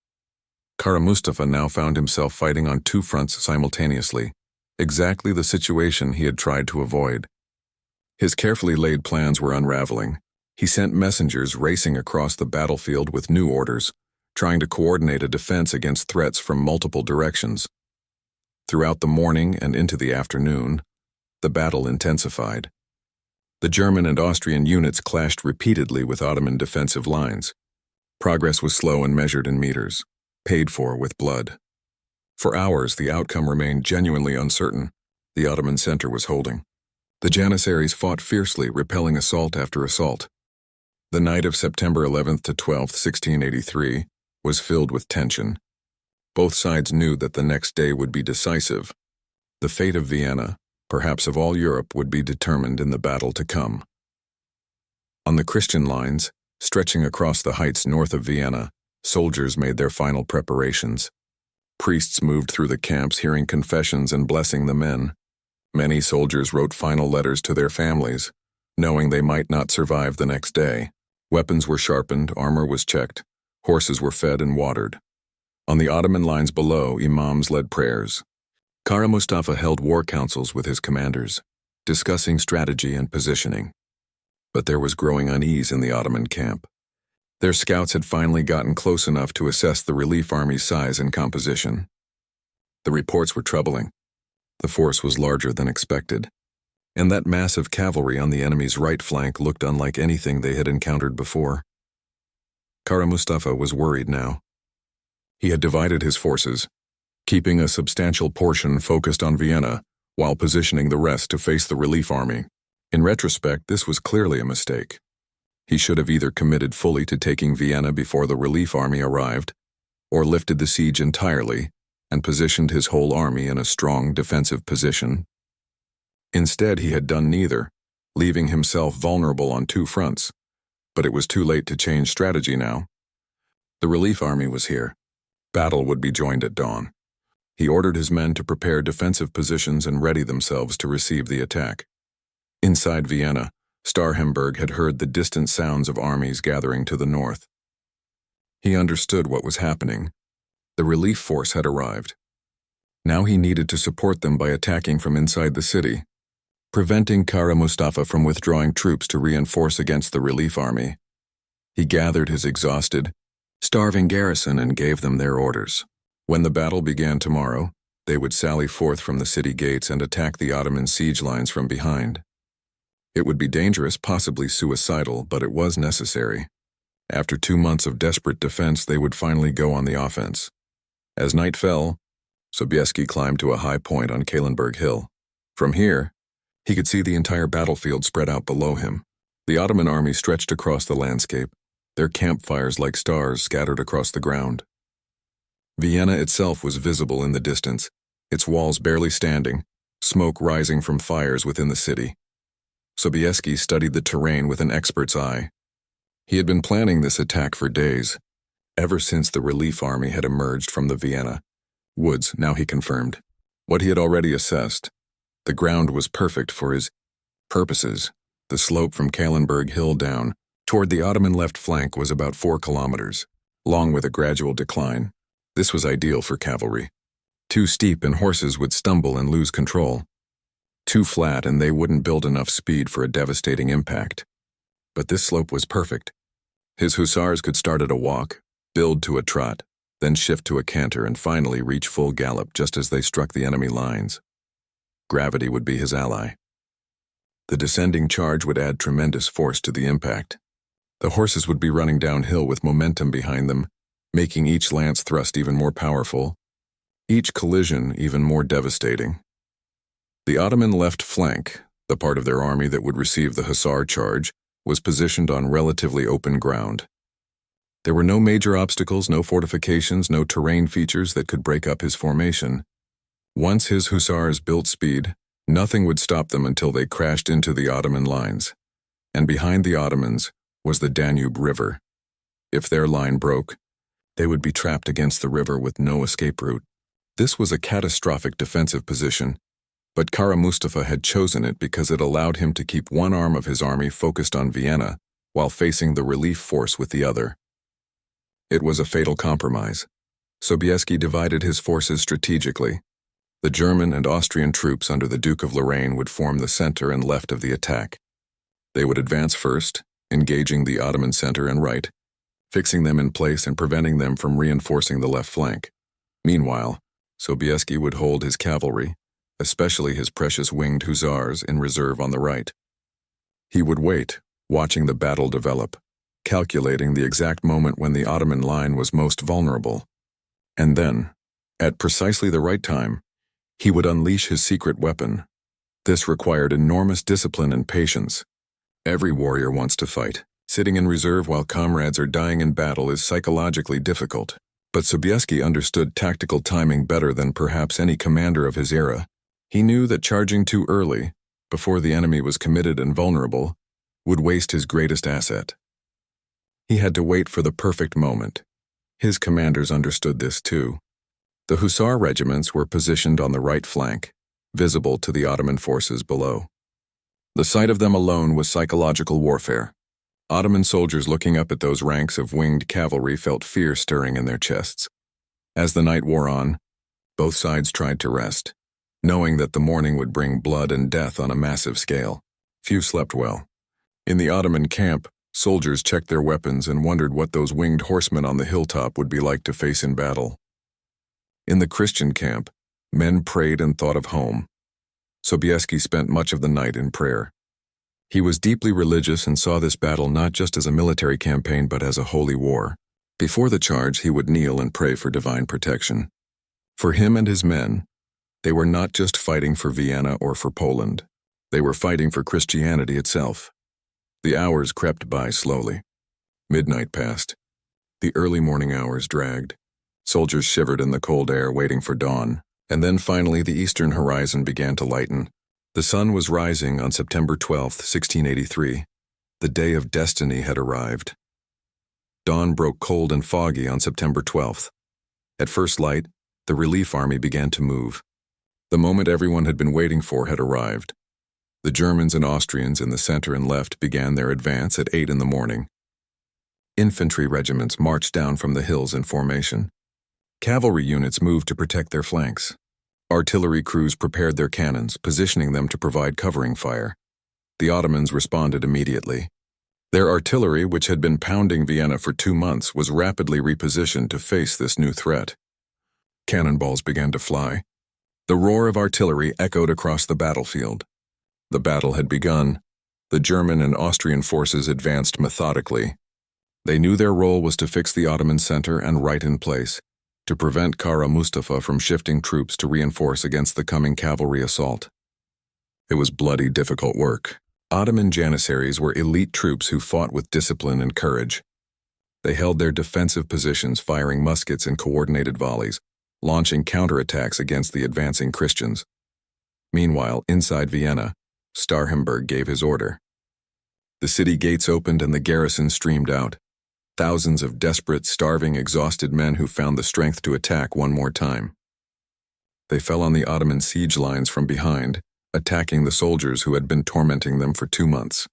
Kara Mustafa now found himself fighting on 2 fronts simultaneously, exactly the situation he had tried to avoid. His carefully laid plans were unraveling. He sent messengers racing across the battlefield with new orders, trying to coordinate a defense against threats from multiple directions. Throughout the morning and into the afternoon, the battle intensified. The German and Austrian units clashed repeatedly with Ottoman defensive lines. Progress was slow and measured in meters, paid for with blood. For hours, the outcome remained genuinely uncertain. The Ottoman center was holding. The Janissaries fought fiercely, repelling assault after assault. The night of September 11th to 12th, 1683, was filled with tension. Both sides knew that the next day would be decisive. The fate of Vienna, perhaps of all Europe, would be determined in the battle to come. On the Christian lines, stretching across the heights north of Vienna, soldiers made their final preparations. Priests moved through the camps, hearing confessions and blessing the men. Many soldiers wrote final letters to their families, knowing they might not survive the next day. Weapons were sharpened, armor was checked, horses were fed and watered. On the Ottoman lines below, imams led prayers. Kara Mustafa held war councils with his commanders, discussing strategy and positioning. But there was growing unease in the Ottoman camp. Their scouts had finally gotten close enough to assess the relief army's size and composition. The reports were troubling. The force was larger than expected, and that massive cavalry on the enemy's right flank looked unlike anything they had encountered before. Kara Mustafa was worried now. He had divided his forces, keeping a substantial portion focused on Vienna, while positioning the rest to face the relief army. In retrospect, this was clearly a mistake. He should have either committed fully to taking Vienna before the relief army arrived, or lifted the siege entirely and positioned his whole army in a strong defensive position. Instead, he had done neither, leaving himself vulnerable on 2 fronts. But it was too late to change strategy now. The relief army was here. Battle would be joined at dawn. He ordered his men to prepare defensive positions and ready themselves to receive the attack. Inside Vienna, Starhemberg had heard the distant sounds of armies gathering to the north. He understood what was happening. The relief force had arrived. Now he needed to support them by attacking from inside the city, preventing Kara Mustafa from withdrawing troops to reinforce against the relief army. He gathered his exhausted, starving garrison and gave them their orders. When the battle began tomorrow, they would sally forth from the city gates and attack the Ottoman siege lines from behind. It would be dangerous, possibly suicidal, but it was necessary. After 2 months of desperate defense, they would finally go on the offense. As night fell, Sobieski climbed to a high point on Kahlenberg Hill. From here, he could see the entire battlefield spread out below him. The Ottoman army stretched across the landscape, their campfires like stars scattered across the ground. Vienna itself was visible in the distance, its walls barely standing, smoke rising from fires within the city. Sobieski studied the terrain with an expert's eye. He had been planning this attack for days, ever since the relief army had emerged from the Vienna woods, now he confirmed. What he had already assessed, the ground was perfect for his purposes. The slope from Kahlenberg Hill down toward the Ottoman left flank was about 4 kilometers, long with a gradual decline. This was ideal for cavalry. Too steep and horses would stumble and lose control. Too flat and they wouldn't build enough speed for a devastating impact. But this slope was perfect. His hussars could start at a walk, build to a trot, then shift to a canter and finally reach full gallop just as they struck the enemy lines. Gravity would be his ally. The descending charge would add tremendous force to the impact. The horses would be running downhill with momentum behind them, making each lance thrust even more powerful, each collision even more devastating. The Ottoman left flank, the part of their army that would receive the hussar charge, was positioned on relatively open ground. There were no major obstacles, no fortifications, no terrain features that could break up his formation. Once his hussars built speed, nothing would stop them until they crashed into the Ottoman lines. And behind the Ottomans was the Danube River. If their line broke, they would be trapped against the river with no escape route. This was a catastrophic defensive position, but Kara Mustafa had chosen it because it allowed him to keep one arm of his army focused on Vienna while facing the relief force with the other. It was a fatal compromise. Sobieski divided his forces strategically. The German and Austrian troops under the Duke of Lorraine would form the center and left of the attack. They would advance first, engaging the Ottoman center and right, fixing them in place and preventing them from reinforcing the left flank. Meanwhile, Sobieski would hold his cavalry, especially his precious winged hussars, in reserve on the right. He would wait, watching the battle develop, calculating the exact moment when the Ottoman line was most vulnerable. And then, at precisely the right time, he would unleash his secret weapon. This required enormous discipline and patience. Every warrior wants to fight. Sitting in reserve while comrades are dying in battle is psychologically difficult. But Sobieski understood tactical timing better than perhaps any commander of his era. He knew that charging too early, before the enemy was committed and vulnerable, would waste his greatest asset. He had to wait for the perfect moment. His commanders understood this too. The hussar regiments were positioned on the right flank, visible to the Ottoman forces below. The sight of them alone was psychological warfare. Ottoman soldiers looking up at those ranks of winged cavalry felt fear stirring in their chests. As the night wore on, both sides tried to rest, knowing that the morning would bring blood and death on a massive scale. Few slept well. In the Ottoman camp, soldiers checked their weapons and wondered what those winged horsemen on the hilltop would be like to face in battle. In the Christian camp, men prayed and thought of home. Sobieski spent much of the night in prayer. He was deeply religious and saw this battle not just as a military campaign but as a holy war. Before the charge, he would kneel and pray for divine protection. For him and his men, they were not just fighting for Vienna or for Poland. They were fighting for Christianity itself. The hours crept by slowly. Midnight passed. The early morning hours dragged. Soldiers shivered in the cold air waiting for dawn. And then finally the eastern horizon began to lighten. The sun was rising on September 12, 1683. The day of destiny had arrived. Dawn broke cold and foggy on September 12th. At first light, the relief army began to move. The moment everyone had been waiting for had arrived. The Germans and Austrians in the center and left began their advance at 8 in the morning. Infantry regiments marched down from the hills in formation. Cavalry units moved to protect their flanks. Artillery crews prepared their cannons, positioning them to provide covering fire. The Ottomans responded immediately. Their artillery, which had been pounding Vienna for 2 months, was rapidly repositioned to face this new threat. Cannonballs began to fly. The roar of artillery echoed across the battlefield. The battle had begun. The German and Austrian forces advanced methodically. They knew their role was to fix the Ottoman center and right in place, to prevent Kara Mustafa from shifting troops to reinforce against the coming cavalry assault. It was bloody, difficult work. Ottoman janissaries were elite troops who fought with discipline and courage. They held their defensive positions, firing muskets in coordinated volleys, launching counterattacks against the advancing Christians. Meanwhile, inside Vienna, Starhemberg gave his order. The city gates opened and the garrison streamed out. Thousands of desperate, starving, exhausted men who found the strength to attack one more time. They fell on the Ottoman siege lines from behind, attacking the soldiers who had been tormenting them for 2 months.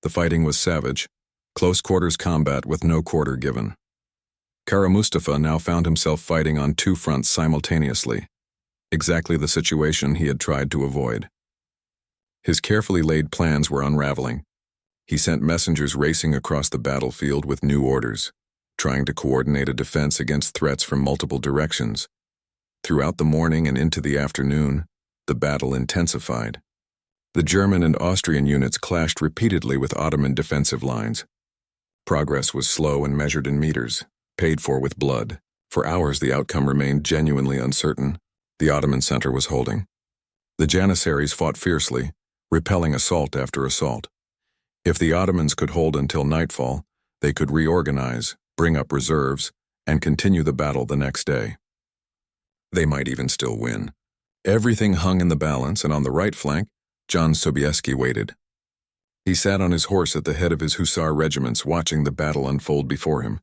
The fighting was savage, close-quarters combat with no quarter given. Kara Mustafa now found himself fighting on 2 fronts simultaneously, exactly the situation he had tried to avoid. His carefully laid plans were unraveling. He sent messengers racing across the battlefield with new orders, trying to coordinate a defense against threats from multiple directions. Throughout the morning and into the afternoon, the battle intensified. The German and Austrian units clashed repeatedly with Ottoman defensive lines. Progress was slow and measured in meters, paid for with blood. For hours the outcome remained genuinely uncertain. The Ottoman center was holding. The Janissaries fought fiercely, repelling assault after assault. If the Ottomans could hold until nightfall, they could reorganize, bring up reserves, and continue the battle the next day. They might even still win. Everything hung in the balance, and on the right flank, John Sobieski waited. He sat on his horse at the head of his hussar regiments, watching the battle unfold before him.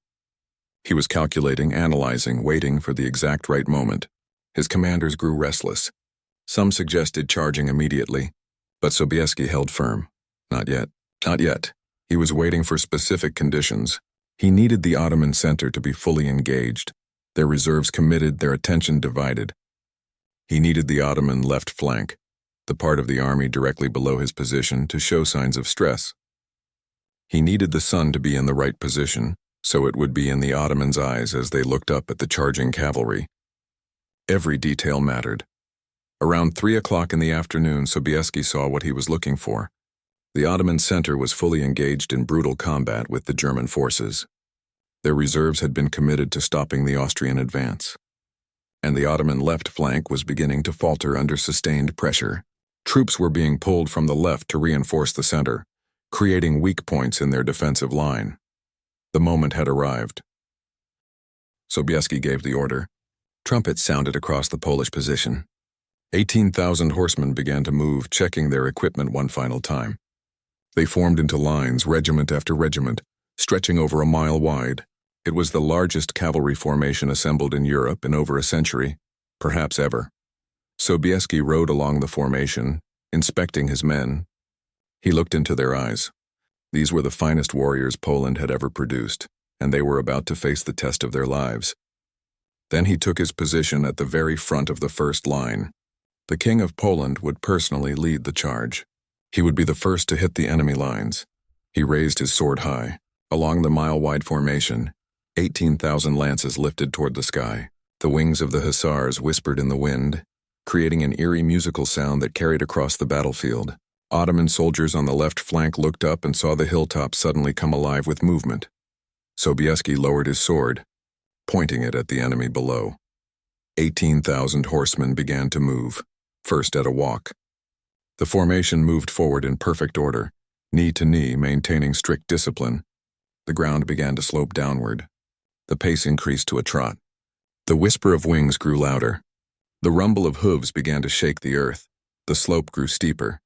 He was calculating, analyzing, waiting for the exact right moment. His commanders grew restless. Some suggested charging immediately, but Sobieski held firm. Not yet. Not yet. He was waiting for specific conditions. He needed the Ottoman center to be fully engaged, their reserves committed, their attention divided. He needed the Ottoman left flank, the part of the army directly below his position, to show signs of stress. He needed the sun to be in the right position, so it would be in the Ottomans' eyes as they looked up at the charging cavalry. Every detail mattered. Around 3 o'clock in the afternoon, Sobieski saw what he was looking for. The Ottoman center was fully engaged in brutal combat with the German forces. Their reserves had been committed to stopping the Austrian advance. And the Ottoman left flank was beginning to falter under sustained pressure. Troops were being pulled from the left to reinforce the center, creating weak points in their defensive line. The moment had arrived. Sobieski gave the order. Trumpets sounded across the Polish position. 18,000 horsemen began to move, checking their equipment one final time. They formed into lines, regiment after regiment, stretching over a mile wide. It was the largest cavalry formation assembled in Europe in over a century, perhaps ever. Sobieski rode along the formation, inspecting his men. He looked into their eyes. These were the finest warriors Poland had ever produced, and they were about to face the test of their lives. Then he took his position at the very front of the first line. The King of Poland would personally lead the charge. He would be the first to hit the enemy lines. He raised his sword high. Along the mile-wide formation, 18,000 lances lifted toward the sky. The wings of the hussars whispered in the wind, creating an eerie musical sound that carried across the battlefield. Ottoman soldiers on the left flank looked up and saw the hilltop suddenly come alive with movement. Sobieski lowered his sword, pointing it at the enemy below. 18,000 horsemen began to move, first at a walk. The formation moved forward in perfect order, knee to knee, maintaining strict discipline. The ground began to slope downward. The pace increased to a trot. The whisper of wings grew louder. The rumble of hooves began to shake the earth. The slope grew steeper.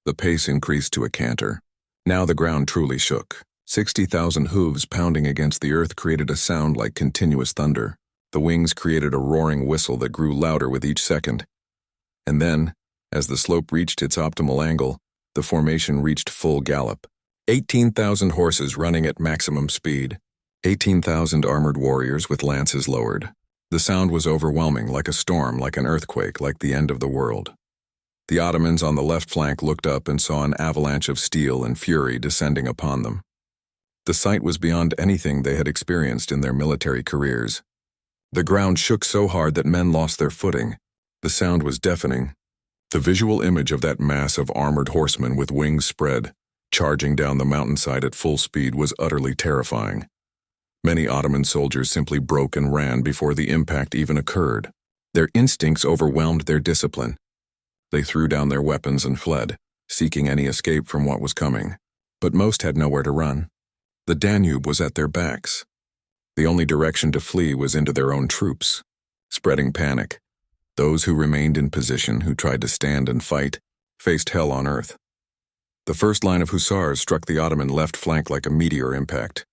The pace increased to a canter. Now the ground truly shook. 60,000 hooves pounding against the earth created a sound like continuous thunder. The wings created a roaring whistle that grew louder with each second. And then, as the slope reached its optimal angle, the formation reached full gallop. 18,000 horses running at maximum speed. 18,000 armored warriors with lances lowered. The sound was overwhelming, like a storm, like an earthquake, like the end of the world. The Ottomans on the left flank looked up and saw an avalanche of steel and fury descending upon them. The sight was beyond anything they had experienced in their military careers. The ground shook so hard that men lost their footing. The sound was deafening. The visual image of that mass of armored horsemen with wings spread, charging down the mountainside at full speed, was utterly terrifying. Many Ottoman soldiers simply broke and ran before the impact even occurred. Their instincts overwhelmed their discipline. They threw down their weapons and fled, seeking any escape from what was coming. But most had nowhere to run. The Danube was at their backs. The only direction to flee was into their own troops, spreading panic. Those who remained in position, who tried to stand and fight, faced hell on earth. The first line of hussars struck the Ottoman left flank like a meteor impact.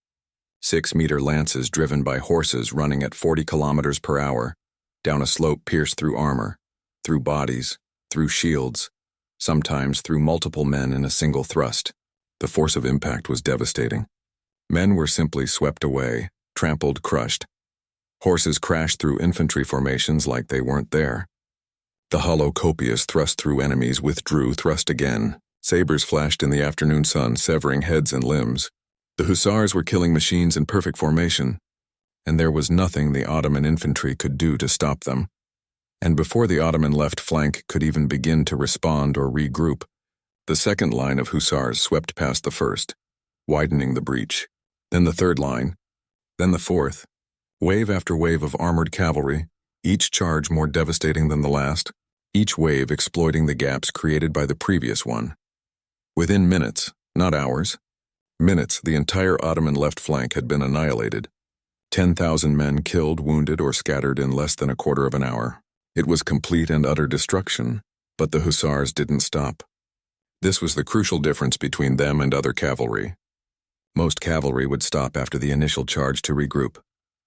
6-meter lances driven by horses running at 40 kilometers per hour. down a slope pierced through armor, through bodies, through shields, sometimes through multiple men in a single thrust. The force of impact was devastating. Men were simply swept away, trampled, crushed. Horses crashed through infantry formations like they weren't there. The hollow copious thrust through enemies withdrew, thrust again. Sabers flashed in the afternoon sun, severing heads and limbs. The hussars were killing machines in perfect formation, and there was nothing the Ottoman infantry could do to stop them. And before the Ottoman left flank could even begin to respond or regroup, the second line of hussars swept past the first, widening the breach. Then the third line, then the fourth. Wave after wave of armored cavalry, each charge more devastating than the last, each wave exploiting the gaps created by the previous one. Within minutes, not hours, minutes, the entire Ottoman left flank had been annihilated. 10,000 men killed, wounded, or scattered in less than a quarter of an hour. It was complete and utter destruction, but the hussars didn't stop. This was the crucial difference between them and other cavalry. Most cavalry would stop after the initial charge to regroup,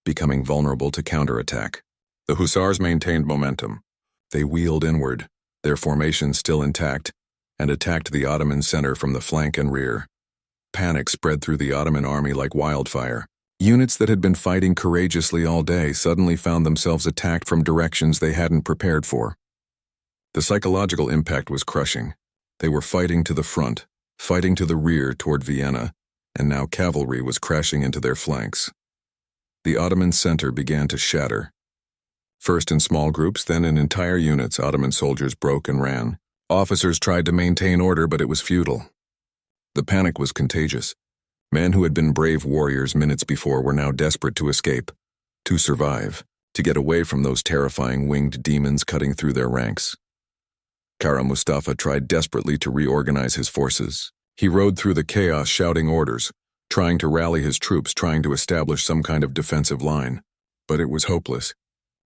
becoming vulnerable to counterattack. The hussars maintained momentum. They wheeled inward, their formation still intact, and attacked the Ottoman center from the flank and rear. Panic spread through the Ottoman army like wildfire. Units that had been fighting courageously all day suddenly found themselves attacked from directions they hadn't prepared for. The psychological impact was crushing. They were fighting to the front, fighting to the rear toward Vienna, and now cavalry was crashing into their flanks. The Ottoman center began to shatter. First in small groups, then in entire units, Ottoman soldiers broke and ran. Officers tried to maintain order, but it was futile. The panic was contagious. Men who had been brave warriors minutes before were now desperate to escape, to survive, to get away from those terrifying winged demons cutting through their ranks. Kara Mustafa tried desperately to reorganize his forces. He rode through the chaos shouting orders, trying to rally his troops, trying to establish some kind of defensive line. But it was hopeless.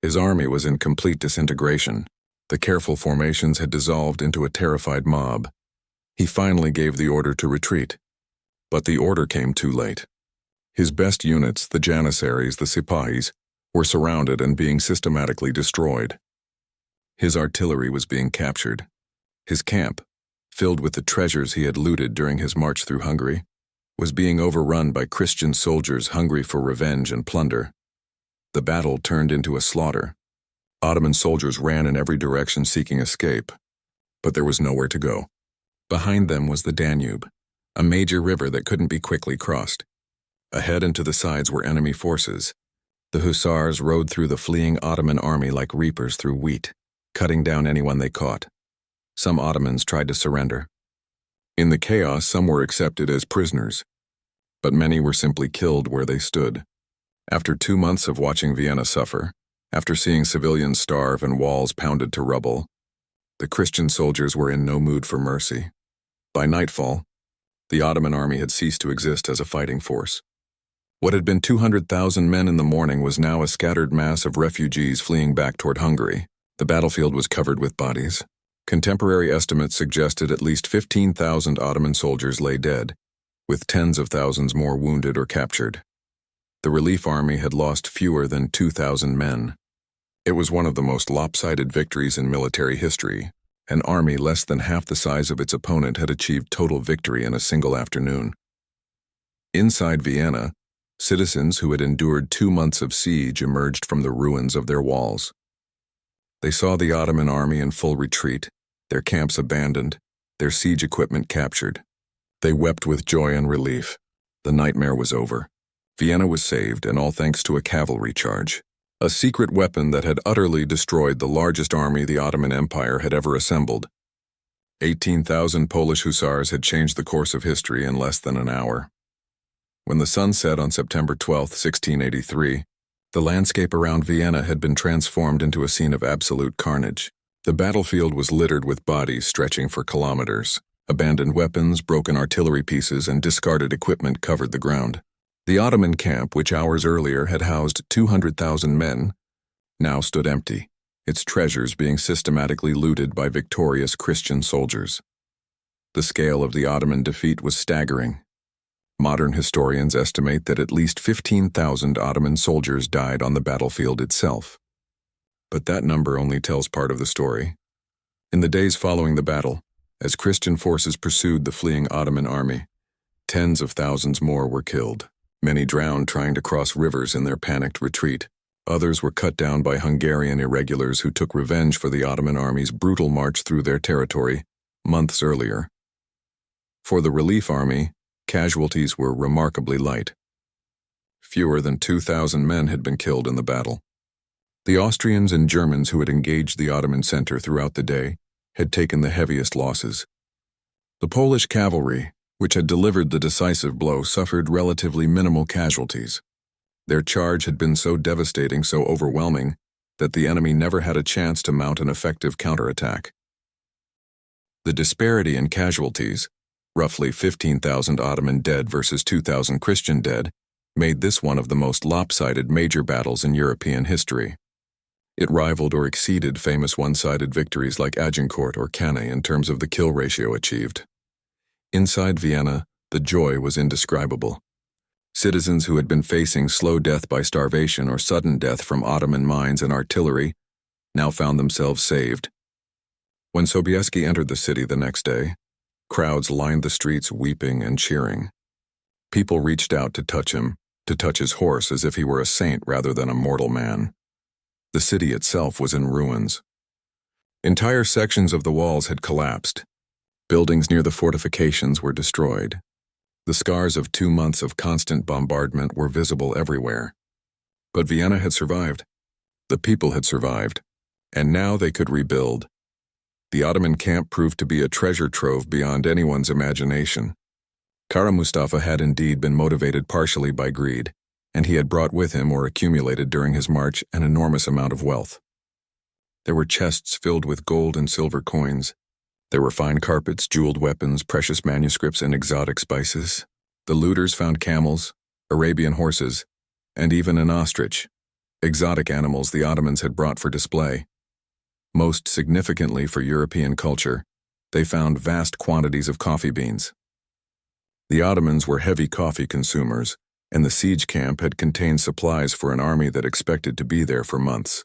His army was in complete disintegration. The careful formations had dissolved into a terrified mob. He finally gave the order to retreat. But the order came too late. His best units, the Janissaries, the Sipahis, were surrounded and being systematically destroyed. His artillery was being captured. His camp, filled with the treasures he had looted during his march through Hungary, was being overrun by Christian soldiers hungry for revenge and plunder. The battle turned into a slaughter. Ottoman soldiers ran in every direction seeking escape, but there was nowhere to go. Behind them was the Danube, a major river that couldn't be quickly crossed. Ahead and to the sides were enemy forces. The hussars rode through the fleeing Ottoman army like reapers through wheat, cutting down anyone they caught. Some Ottomans tried to surrender. In the chaos, some were accepted as prisoners, but many were simply killed where they stood. After 2 months of watching Vienna suffer, after seeing civilians starve and walls pounded to rubble, the Christian soldiers were in no mood for mercy. By nightfall, the Ottoman army had ceased to exist as a fighting force. What had been 200,000 men in the morning was now a scattered mass of refugees fleeing back toward Hungary. The battlefield was covered with bodies. Contemporary estimates suggested at least 15,000 Ottoman soldiers lay dead, with tens of thousands more wounded or captured. The relief army had lost fewer than 2,000 men. It was one of the most lopsided victories in military history. An army less than half the size of its opponent had achieved total victory in a single afternoon. Inside Vienna, citizens who had endured 2 months of siege emerged from the ruins of their walls. They saw the Ottoman army in full retreat, their camps abandoned, their siege equipment captured. They wept with joy and relief. The nightmare was over. Vienna was saved, and all thanks to a cavalry charge. A secret weapon that had utterly destroyed the largest army the Ottoman Empire had ever assembled. 18,000 Polish hussars had changed the course of history in less than an hour. When the sun set on September 12, 1683, the landscape around Vienna had been transformed into a scene of absolute carnage. The battlefield was littered with bodies stretching for kilometers. Abandoned weapons, broken artillery pieces, and discarded equipment covered the ground. The Ottoman camp, which hours earlier had housed 200,000 men, now stood empty, its treasures being systematically looted by victorious Christian soldiers. The scale of the Ottoman defeat was staggering. Modern historians estimate that at least 15,000 Ottoman soldiers died on the battlefield itself. But that number only tells part of the story. In the days following the battle, as Christian forces pursued the fleeing Ottoman army, tens of thousands more were killed. Many drowned trying to cross rivers in their panicked retreat. Others were cut down by Hungarian irregulars who took revenge for the Ottoman army's brutal march through their territory months earlier. For the relief army, casualties were remarkably light. Fewer than 2,000 men had been killed in the battle. The Austrians and Germans who had engaged the Ottoman center throughout the day had taken the heaviest losses. The Polish cavalry, which had delivered the decisive blow, suffered relatively minimal casualties. Their charge had been so devastating, so overwhelming, that the enemy never had a chance to mount an effective counterattack. The disparity in casualties, roughly 15,000 Ottoman dead versus 2,000 Christian dead, made this one of the most lopsided major battles in European history. It rivaled or exceeded famous one-sided victories like Agincourt or Cannae in terms of the kill ratio achieved. Inside Vienna, the joy was indescribable. Citizens who had been facing slow death by starvation or sudden death from Ottoman mines and artillery now found themselves saved. When Sobieski entered the city the next day, crowds lined the streets weeping and cheering. People reached out to touch him, to touch his horse as if he were a saint rather than a mortal man. The city itself was in ruins. Entire sections of the walls had collapsed. Buildings near the fortifications were destroyed. The scars of 2 months of constant bombardment were visible everywhere. But Vienna had survived. The people had survived. And now they could rebuild. The Ottoman camp proved to be a treasure trove beyond anyone's imagination. Kara Mustafa had indeed been motivated partially by greed, and he had brought with him or accumulated during his march an enormous amount of wealth. There were chests filled with gold and silver coins. There were fine carpets, jeweled weapons, precious manuscripts, and exotic spices. The looters found camels, Arabian horses, and even an ostrich, exotic animals the Ottomans had brought for display. Most significantly for European culture, they found vast quantities of coffee beans. The Ottomans were heavy coffee consumers, and the siege camp had contained supplies for an army that expected to be there for months.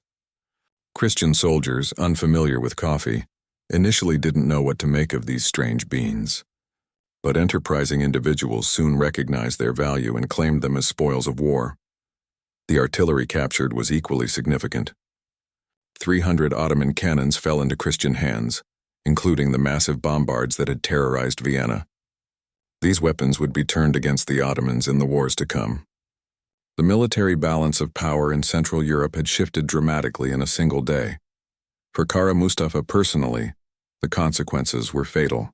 Christian soldiers, unfamiliar with coffee, initially didn't know what to make of these strange beans. But enterprising individuals soon recognized their value and claimed them as spoils of war. The artillery captured was equally significant. 300 Ottoman cannons fell into Christian hands, including the massive bombards that had terrorized Vienna. These weapons would be turned against the Ottomans in the wars to come. The military balance of power in Central Europe had shifted dramatically in a single day. For Kara Mustafa personally, the consequences were fatal.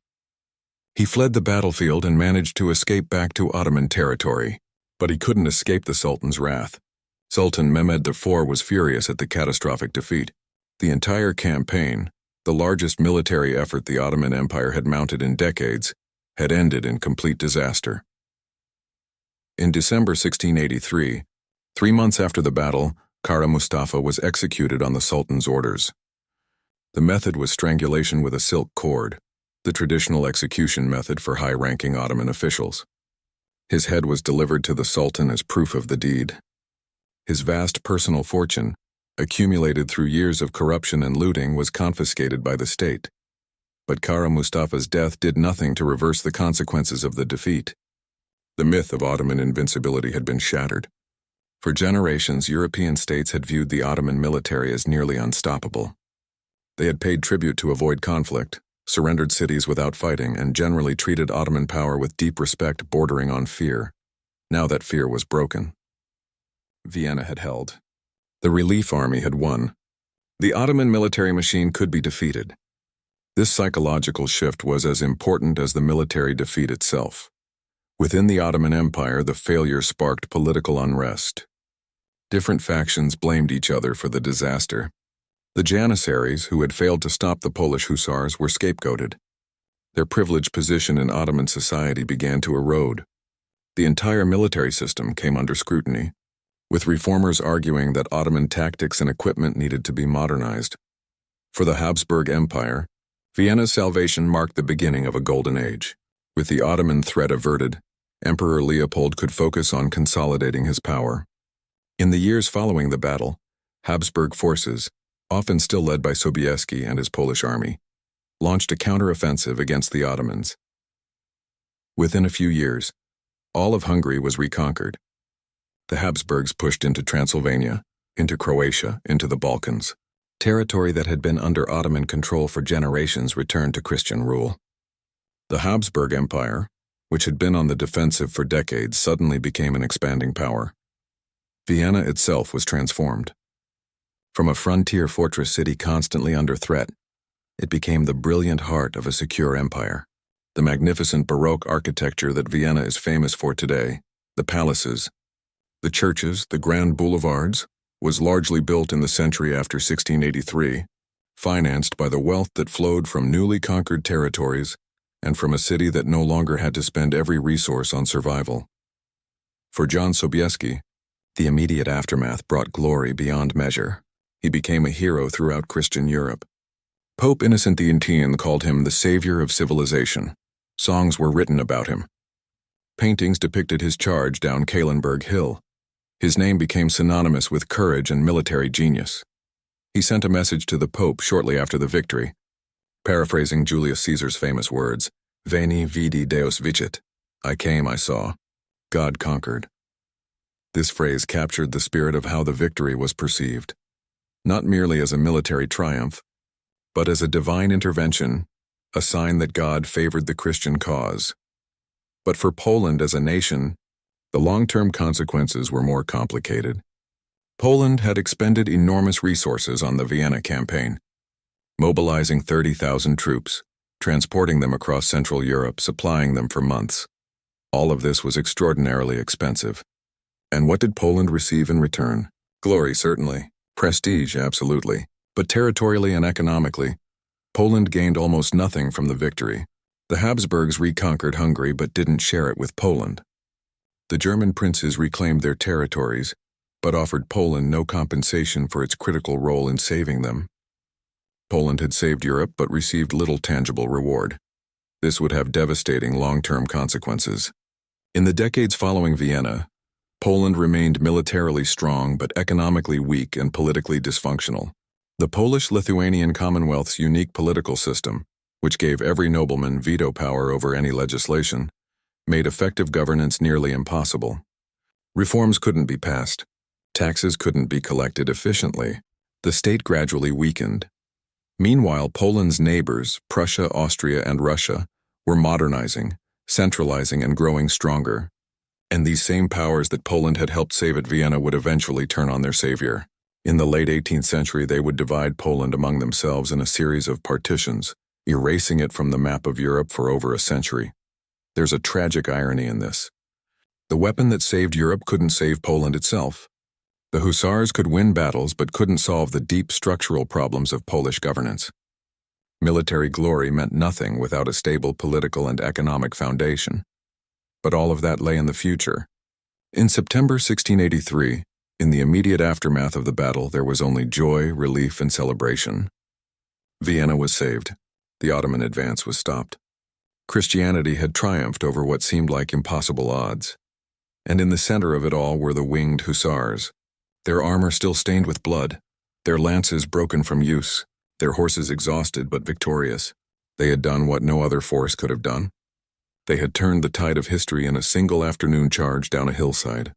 He fled the battlefield and managed to escape back to Ottoman territory, but he couldn't escape the Sultan's wrath. Sultan Mehmed IV was furious at the catastrophic defeat. The entire campaign, the largest military effort the Ottoman Empire had mounted in decades, had ended in complete disaster. In December 1683, 3 months after the battle, Kara Mustafa was executed on the Sultan's orders. The method was strangulation with a silk cord, the traditional execution method for high-ranking Ottoman officials. His head was delivered to the Sultan as proof of the deed. His vast personal fortune, accumulated through years of corruption and looting, was confiscated by the state. But Kara Mustafa's death did nothing to reverse the consequences of the defeat. The myth of Ottoman invincibility had been shattered. For generations, European states had viewed the Ottoman military as nearly unstoppable. They had paid tribute to avoid conflict, surrendered cities without fighting, and generally treated Ottoman power with deep respect bordering on fear. Now that fear was broken. Vienna had held. The relief army had won. The Ottoman military machine could be defeated. This psychological shift was as important as the military defeat itself. Within the Ottoman Empire, the failure sparked political unrest. Different factions blamed each other for the disaster. The Janissaries, who had failed to stop the Polish Hussars, were scapegoated. Their privileged position in Ottoman society began to erode. The entire military system came under scrutiny, with reformers arguing that Ottoman tactics and equipment needed to be modernized. For the Habsburg Empire, Vienna's salvation marked the beginning of a golden age. With the Ottoman threat averted, Emperor Leopold could focus on consolidating his power. In the years following the battle, Habsburg forces, often still led by Sobieski and his Polish army, launched a counter-offensive against the Ottomans. Within a few years, all of Hungary was reconquered. The Habsburgs pushed into Transylvania, into Croatia, into the Balkans. Territory that had been under Ottoman control for generations returned to Christian rule. The Habsburg Empire, which had been on the defensive for decades, suddenly became an expanding power. Vienna itself was transformed. From a frontier fortress city constantly under threat, it became the brilliant heart of a secure empire. The magnificent Baroque architecture that Vienna is famous for today, the palaces, the churches, the grand boulevards, was largely built in the century after 1683, financed by the wealth that flowed from newly conquered territories and from a city that no longer had to spend every resource on survival. For John Sobieski, the immediate aftermath brought glory beyond measure. He became a hero throughout Christian Europe. Pope Innocent XI called him the savior of civilization. Songs were written about him. Paintings depicted his charge down Kahlenberg Hill. His name became synonymous with courage and military genius. He sent a message to the Pope shortly after the victory, paraphrasing Julius Caesar's famous words, Veni, vidi, Deus vicit. I came, I saw. God conquered. This phrase captured the spirit of how the victory was perceived, not merely as a military triumph, but as a divine intervention, a sign that God favored the Christian cause. But for Poland as a nation, the long-term consequences were more complicated. Poland had expended enormous resources on the Vienna campaign, mobilizing 30,000 troops, transporting them across Central Europe, supplying them for months. All of this was extraordinarily expensive. And what did Poland receive in return? Glory, certainly. Prestige, absolutely. But territorially and economically, Poland gained almost nothing from the victory. The Habsburgs reconquered Hungary but didn't share it with Poland. The German princes reclaimed their territories, but offered Poland no compensation for its critical role in saving them. Poland had saved Europe but received little tangible reward. This would have devastating long-term consequences. In the decades following Vienna, Poland remained militarily strong but economically weak and politically dysfunctional. The Polish-Lithuanian Commonwealth's unique political system, which gave every nobleman veto power over any legislation, made effective governance nearly impossible. Reforms couldn't be passed. Taxes couldn't be collected efficiently. The state gradually weakened. Meanwhile, Poland's neighbors, Prussia, Austria, and Russia, were modernizing, centralizing, and growing stronger. And these same powers that Poland had helped save at Vienna would eventually turn on their savior. In the late 18th century, they would divide Poland among themselves in a series of partitions, erasing it from the map of Europe for over a century. There's a tragic irony in this. The weapon that saved Europe couldn't save Poland itself. The Hussars could win battles but couldn't solve the deep structural problems of Polish governance. Military glory meant nothing without a stable political and economic foundation. But all of that lay in the future. In September 1683, in the immediate aftermath of the battle, there was only joy, relief, and celebration. Vienna was saved. The Ottoman advance was stopped. Christianity had triumphed over what seemed like impossible odds. And in the center of it all were the Winged Hussars, their armor still stained with blood, their lances broken from use, their horses exhausted but victorious. They had done what no other force could have done. They had turned the tide of history in a single afternoon charge down a hillside.